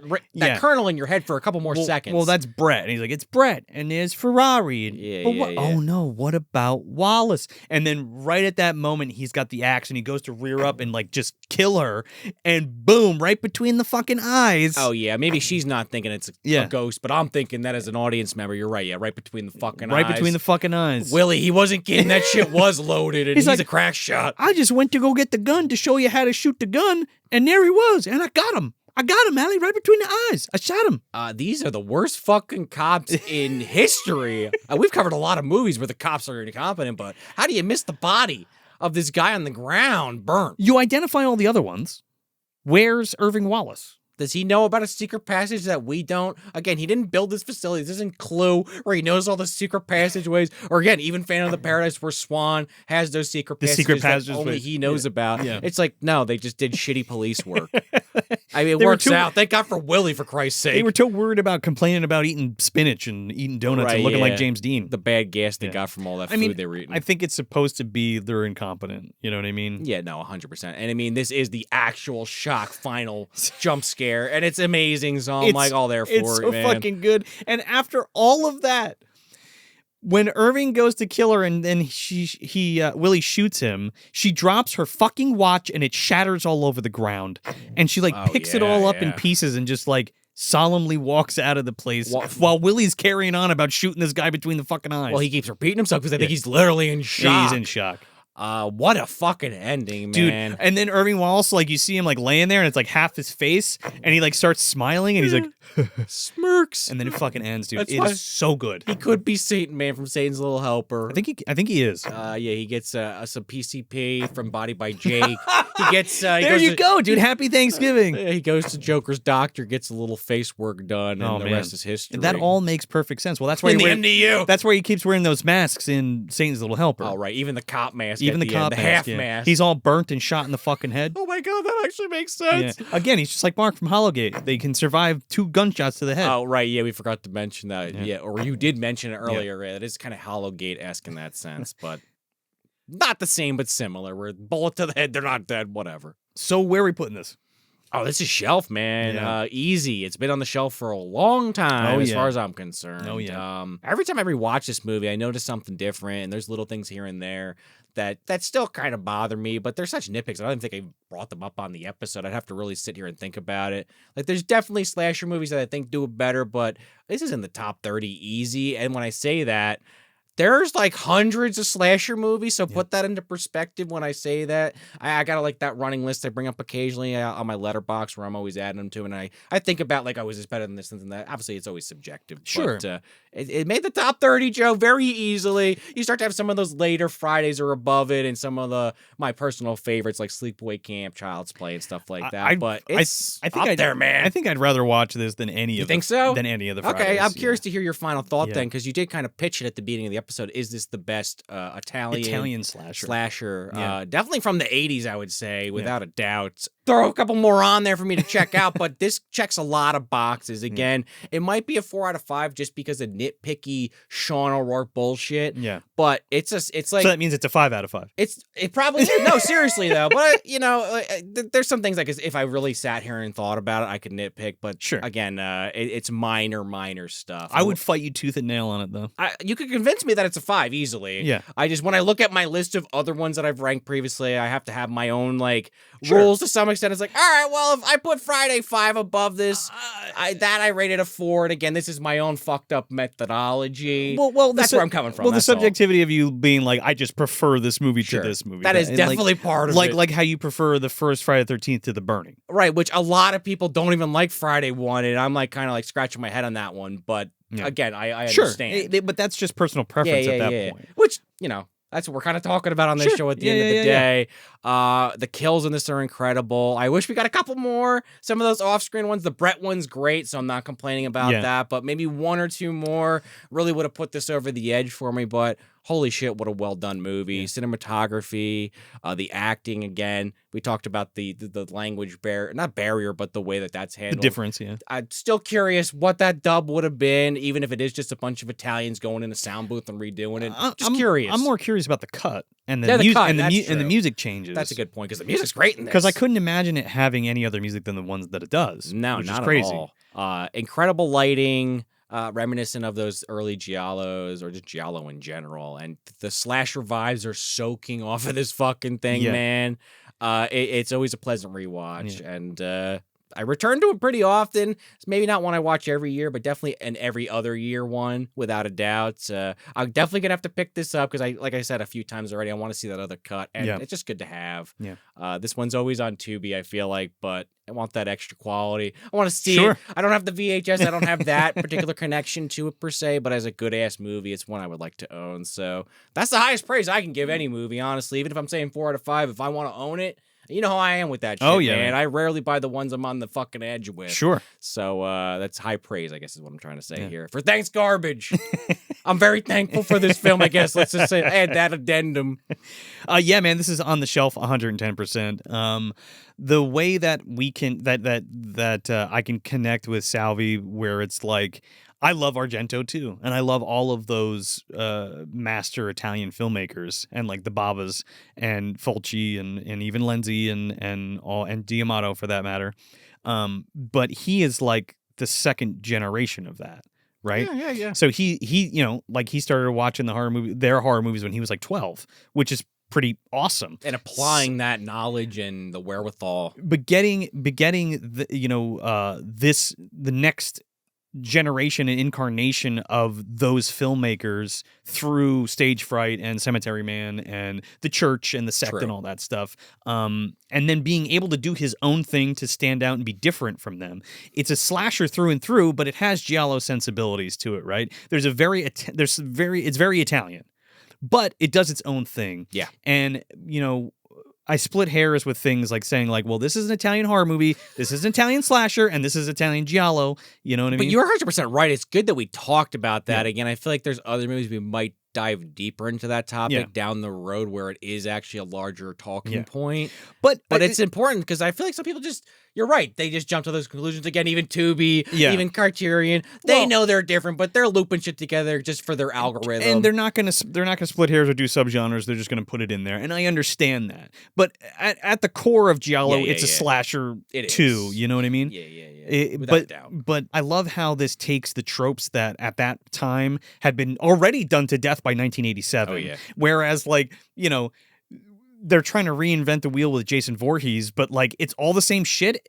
kernel in your head for a couple more seconds. Well, that's Brett. And he's like, it's Brett. And there's Ferrari. And, oh, no, what about Wallace? And then right at that moment, he's got the axe and he goes to rear up and, like, just kill her. And boom, right between the fucking eyes. Oh, yeah. Maybe she's not thinking it's a ghost, but I'm thinking that as an audience member, you're right. Yeah, right between the fucking eyes. Right between the fucking eyes. Willie, he wasn't kidding. That shit was loaded, and he's like, a crack shot. I just went to go get the gun to show you how to shoot the gun, and there he was, and I got him. Allie, right between the eyes. I shot him. These are the worst fucking cops in history. We've covered a lot of movies where the cops are incompetent, but how do you miss the body of this guy on the ground burnt? You identify all the other ones. Where's Irving Wallace? Does he know about a secret passage that we don't? Again, he didn't build this facility. This isn't Clue where he knows all the secret passageways. Or again, even Phantom of the Paradise where Swan has those secret passages that only he knows about. Yeah. It's like, no, they just did shitty police work. I mean, it works out. Thank God for Willie, for Christ's sake. They were too worried about complaining about eating spinach and eating donuts and looking like James Dean. The bad gas they got from all that food they were eating. I think it's supposed to be they're incompetent. You know what I mean? Yeah, no, 100%. And I mean, this is the actual shock final jump scare. And it's amazing, so I'm like all there for it, man. It's so fucking good. And after all of that, when Irving goes to kill her and then Willie shoots him, she drops her fucking watch and it shatters all over the ground. And she picks it all up in pieces and just like solemnly walks out of the place while Willie's carrying on about shooting this guy between the fucking eyes. Well, he keeps repeating himself because I think he's literally in shock. He's in shock. What a fucking ending, man. Dude, and then Irving Wallace, like, you see him, like, laying there, and it's, like, half his face, and he, like, starts smiling, and he's like... smirks. And then it fucking ends, dude. It is so good. He could be Satan Man from Satan's Little Helper. I think he is. He gets some PCP from Body by Jake. He gets... there you go, dude. Happy Thanksgiving. He goes to Joker's doctor, gets a little face work done, and the rest is history. That all makes perfect sense. Well, that's why MDU. That's why he keeps wearing those masks in Satan's Little Helper. Oh, right. Even the cop mask. Even the cop mask. The half mask. He's all burnt and shot in the fucking head. Oh my God, that actually makes sense. Yeah. Again, he's just like Mark from Hollowgate. They can survive 2 gunshots to the head. Oh, right. Yeah, we forgot to mention that. Yeah, or you did mention it earlier. It is kind of Hollowgate-esque in that sense, but not the same, but similar. Where bullet to the head, they're not dead, whatever. So where are we putting this? Oh, this is shelf, man. Yeah. Easy. It's been on the shelf for a long time, as far as I'm concerned. Oh, yeah. Every time I rewatch this movie, I notice something different, and there's little things here and there that still kind of bother me, but they're such nitpicks. I don't think I brought them up on the episode. I'd have to really sit here and think about it. Like, there's definitely slasher movies that I think do it better, but this is in the top 30 easy. And when I say that, there's like hundreds of slasher movies, so put that into perspective when I say that. I got like that running list I bring up occasionally on my letterbox where I'm always adding them to, and I think about like, oh, is this better than this and that? Obviously, it's always subjective. Sure. But it made the top 30, Joe, very easily. You start to have some of those later Fridays are above it, and some of my personal favorites like Sleepaway Camp, Child's Play, and stuff like that. But it's I think up there, man. I think I'd rather watch this than any of You think so? Than any of the Fridays. Okay, I'm curious to hear your final thought then, because you did kind of pitch it at the beginning of the episode. Is this the best Italian slasher? Slasher. Definitely from the 80s, I would say, without a doubt. throw a couple more on there for me to check out, but this checks a lot of boxes. Again, it might be a 4 out of 5 just because of nitpicky Sean O'Rourke bullshit. Yeah. But it's like so that means it's a 5 out of 5. It probably is. No, seriously though. But there's some things like if I really sat here and thought about it, I could nitpick. But sure, again, it's minor stuff. I would fight you tooth and nail on it though. You could convince me that it's a 5 easily. Yeah. When I look at my list of other ones that I've ranked previously, I have to have my own rules to some extent. It's like, all right, well, if I put Friday 5 above this, I rated a 4. And again, this is my own fucked up methodology. Well, that's where I'm coming from. Well, the subjectivity of you being like, I just prefer this movie sure. to this movie. That is definitely part of it. Like how you prefer the first Friday the 13th to The Burning. Right, which a lot of people don't even like Friday 1, and I'm kind of scratching my head on that one. But again, I understand. But that's just personal preference at that point. Which, that's what we're kind of talking about on this show at the end of the day. The kills in this are incredible. I wish we got a couple more. Some of those off-screen ones. The Brett one's great, so I'm not complaining about that. But maybe 1 or 2 more really would have put this over the edge for me. But holy shit, what a well-done movie. Cinematography, the acting, again. We talked about the language barrier. Not barrier, but the way that's handled. The difference, yeah. I'm still curious what that dub would have been, even if it is just a bunch of Italians going in a sound booth and redoing it. I'm curious. I'm more curious about the cut and the music changes. That's a good point because the music's great in this. Because I couldn't imagine it having any other music than the ones that it does. No, which not is crazy. at all. Incredible lighting, reminiscent of those early giallos or just giallo in general. And the slasher vibes are soaking off of this fucking thing, man. It's always a pleasant rewatch, and I return to it pretty often. It's maybe not one I watch every year, but definitely an every other year one, without a doubt. I'm definitely gonna have to pick this up because like I said a few times already, I want to see that other cut, and it's just good to have. Yeah. This one's always on Tubi, I feel like, but I want that extra quality. I want to see it. I don't have the VHS. I don't have that particular connection to it per se, but as a good ass movie, it's one I would like to own. So that's the highest praise I can give any movie, honestly. Even if I'm saying 4 out of 5, if I want to own it. You know how I am with that shit, man. I rarely buy the ones I'm on the fucking edge with. Sure. So that's high praise, I guess is what I'm trying to say here. For Thanksgarbage. I'm very thankful for this film, I guess. Let's just say add that addendum. Yeah, man, this is on the shelf 110%. The way that we can I can connect with Soavi, where it's like I love Argento too, and I love all of those master Italian filmmakers, and like the Babas and Fulci and even Lenzi and D'Amato for that matter. But he is like the second generation of that. Right? Yeah. So he he started watching their horror movies when he was like 12, which is pretty awesome. And applying that knowledge and the wherewithal. But getting the the next generation and incarnation of those filmmakers through Stage Fright and Cemetery Man and The Church and The Sect and all that stuff, and then being able to do his own thing to stand out and be different from them. It's a slasher through and through, but it has giallo sensibilities to it, right? It's very Italian, but it does its own thing. Yeah. And I split hairs with things like saying like, well, this is an Italian horror movie, this is an Italian slasher, and this is Italian giallo. You know what I mean? But you're 100% right. It's good that we talked about that. Again, I feel like there's other movies we might dive deeper into that topic down the road where it is actually a larger talking point. But it's important because I feel like some people you're right. They just jump to those conclusions. Again, even Tubi, even Criterion, they know they're different, but they're looping shit together just for their algorithm. And they're not gonna split hairs or do subgenres. They're just gonna put it in there, and I understand that. But at the core of giallo, it's a slasher too. You know what I mean? Yeah. Without a doubt. But I love how this takes the tropes that at that time had been already done to death by 1987. Oh yeah. Whereas they're trying to reinvent the wheel with Jason Voorhees, but like it's all the same shit,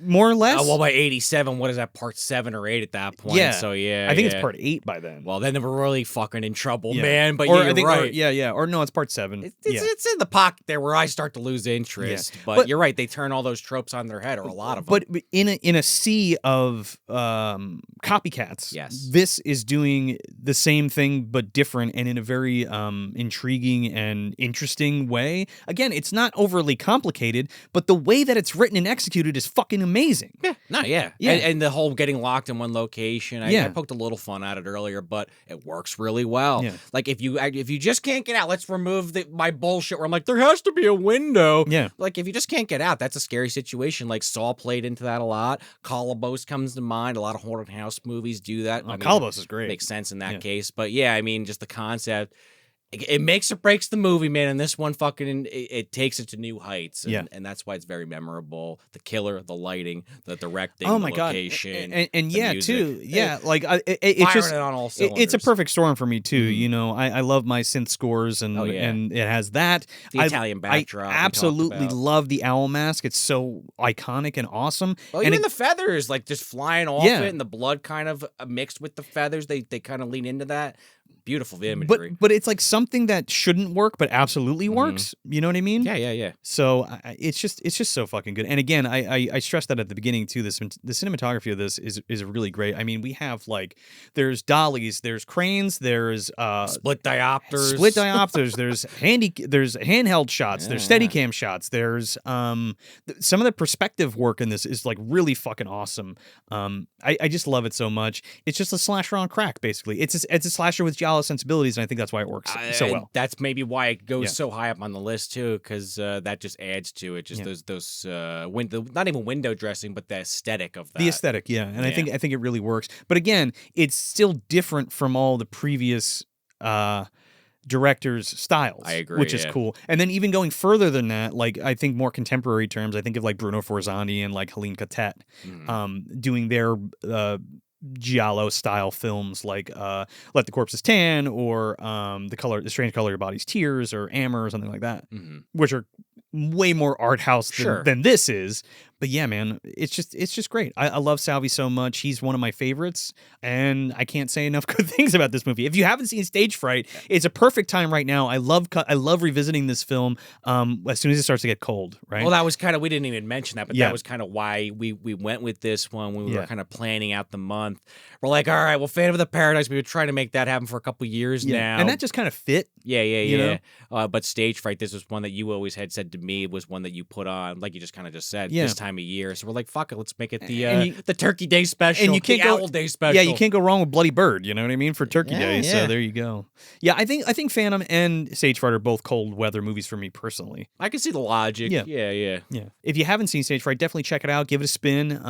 more or less. Well, by 87, what is that, part 7 or 8 at that point? Yeah. So yeah, I think it's part 8 by then. Well, then we're really fucking in trouble, man. But you're right. Or no, it's part 7. It's in the pocket there where I start to lose interest. Yeah. But you're right, they turn all those tropes on their head, or a lot of them. But in a sea of copycats, this is doing the same thing but different, and in a very intriguing and interesting way. Again, it's not overly complicated, but the way that it's written and executed is fucking fucking amazing. Yeah, no, yeah. Yeah. And the whole getting locked in one location, I poked a little fun at it earlier, but it works really well. Yeah. Like, if you just can't get out, let's remove my bullshit where I'm like, there has to be a window. Yeah. Like, if you just can't get out, that's a scary situation. Like, Saw played into that a lot. Kolobos comes to mind. A lot of haunted house movies do that. Oh, Kolobos is great. Makes sense in that case. But yeah, I mean, just the concept. It makes or breaks the movie, man, and this one fucking it takes it to new heights, and that's why it's very memorable. The killer, the lighting, the directing, oh my the God. location, and yeah, music. too, yeah, like it's just on all cylinders. it's a perfect storm for me too. You know, I love my synth scores, and and it has that. The Italian backdrop. I absolutely love the owl mask. It's so iconic and awesome. Oh, and even the feathers, like just flying off Yeah. it, and the blood kind of mixed with the feathers. They kind of lean into that. Beautiful imagery. But it's like something that shouldn't work, but absolutely works. You know what I mean? Yeah. So it's just so fucking good. And again, I stressed that at the beginning too. The cinematography of this is really great. I mean, we have like there's dollies, there's cranes, there's split diopters, there's handheld shots, there's Steadicam shots, there's some of the perspective work in this is like really fucking awesome. I just love it so much. It's just a slasher on crack, basically. It's a slasher with giallo sensibilities, and I think that's why it works so well. That's maybe why it goes so high up on the list too, because that just adds to it. Just those window, not even window dressing, but the aesthetic of that. The aesthetic, yeah, and I think it really works. But again, it's still different from all the previous directors' styles. I agree, which is cool. And then even going further than that, like I think more contemporary terms, I think of like Bruno Forzani and like Helene Catet, doing their giallo style films like Let the Corpses Tan or The Strange Color of Your Body's Tears or Amber or something like that, which are way more art house than this is. But yeah, man, it's just great. I love Soavi so much. He's one of my favorites, and I can't say enough good things about this movie. If you haven't seen Stage Fright, it's a perfect time right now. I love revisiting this film as soon as it starts to get cold, right? Well, that was kind of, we didn't even mention that, but that was kind of why we went with this one when we were kind of planning out the month. We're like, all right, well, Phantom of the Paradise, we were trying to make that happen for a couple years now. And that just kind of fit. Yeah. You know? But Stage Fright, this was one that you always had said to me was one that you put on, like you just kind of just said, this time of year. So we're like, fuck it, let's make it the Turkey Day special, and you can't Owl Day special. Yeah, you can't go wrong with Bloody Bird, you know what I mean, for Turkey Day. So there you go. Yeah, I think Phantom and Stage Fright are both cold weather movies for me personally. I can see the logic. Yeah. If you haven't seen Stage Fright, definitely check it out. Give it a spin.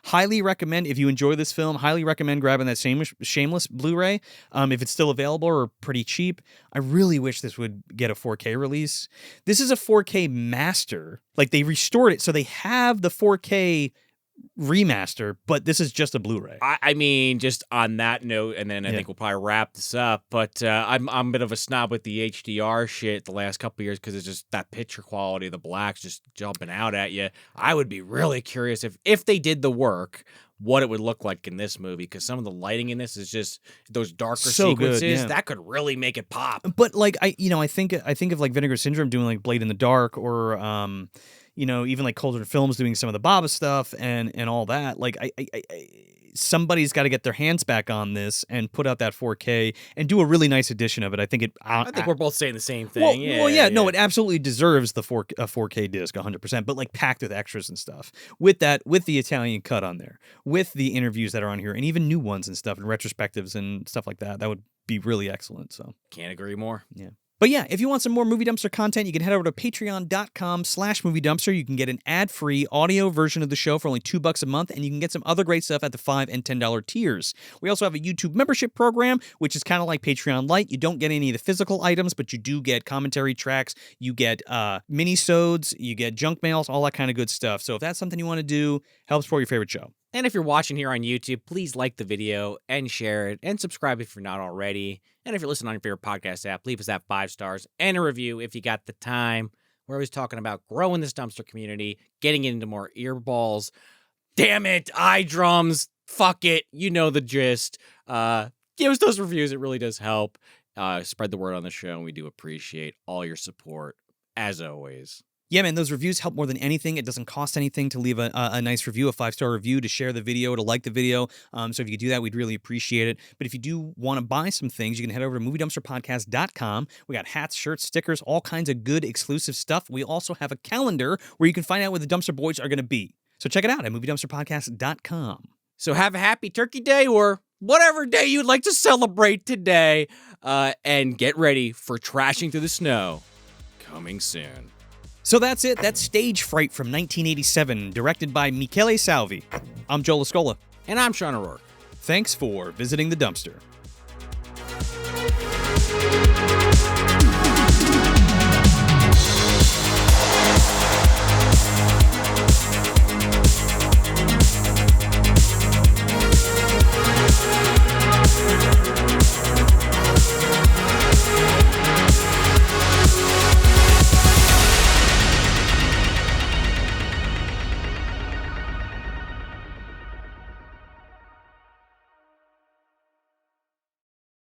Highly recommend, if you enjoy this film, highly recommend grabbing that Shameless Blu-ray. If it's still available or pretty cheap. I really wish this would get a 4K release. This is a 4K master. Like they restored it, so they have the 4K remaster, but this is just a Blu-ray. I mean, just on that note, and then I think we'll probably wrap this up, but I'm a bit of a snob with the HDR shit the last couple of years because it's just that picture quality, the black's just jumping out at you. I would be really curious if they did the work, what it would look like in this movie, because some of the lighting in this is just those darker sequences that could really make it pop. But like I think of like Vinegar Syndrome doing like Blade in the Dark, or even like Colder Films doing some of the Baba stuff and all that. Like I somebody's got to get their hands back on this and put out that 4K and do a really nice edition of it. I think we're both saying the same thing. No, it absolutely deserves the 4K disc 100%, but like packed with extras and stuff. With the Italian cut on there, with the interviews that are on here, and even new ones and stuff and retrospectives and stuff like that. That would be really excellent. So can't agree more. Yeah. But yeah, if you want some more Movie Dumpster content, you can head over to patreon.com/moviedumpster. You can get an ad-free audio version of the show for only $2 a month, and you can get some other great stuff at the $5 and $10 tiers. We also have a YouTube membership program, which is kind of like Patreon Lite. You don't get any of the physical items, but you do get commentary tracks, you get mini-sodes, you get junk mails, all that kind of good stuff. So if that's something you want to do, help support your favorite show. And if you're watching here on YouTube, please like the video and share it and subscribe if you're not already. And if you're listening on your favorite podcast app, leave us that 5 stars and a review if you got the time. We're always talking about growing this dumpster community, getting into more earballs. Damn it, eye drums. Fuck it. You know the gist. Give us those reviews. It really does help. Spread the word on the show, and we do appreciate all your support, as always. Yeah, man, those reviews help more than anything. It doesn't cost anything to leave a nice review, a 5-star review, to share the video, to like the video. So if you could do that, we'd really appreciate it. But if you do want to buy some things, you can head over to moviedumpsterpodcast.com. We got hats, shirts, stickers, all kinds of good exclusive stuff. We also have a calendar where you can find out where the Dumpster Boys are going to be. So check it out at moviedumpsterpodcast.com. So have a happy Turkey Day or whatever day you'd like to celebrate today. And get ready for Trashing Through the Snow. Coming soon. So that's it. That's Stage Fright from 1987, directed by Michele Soavi. I'm Joe Lascola. And I'm Sean O'Rourke. Thanks for visiting the dumpster.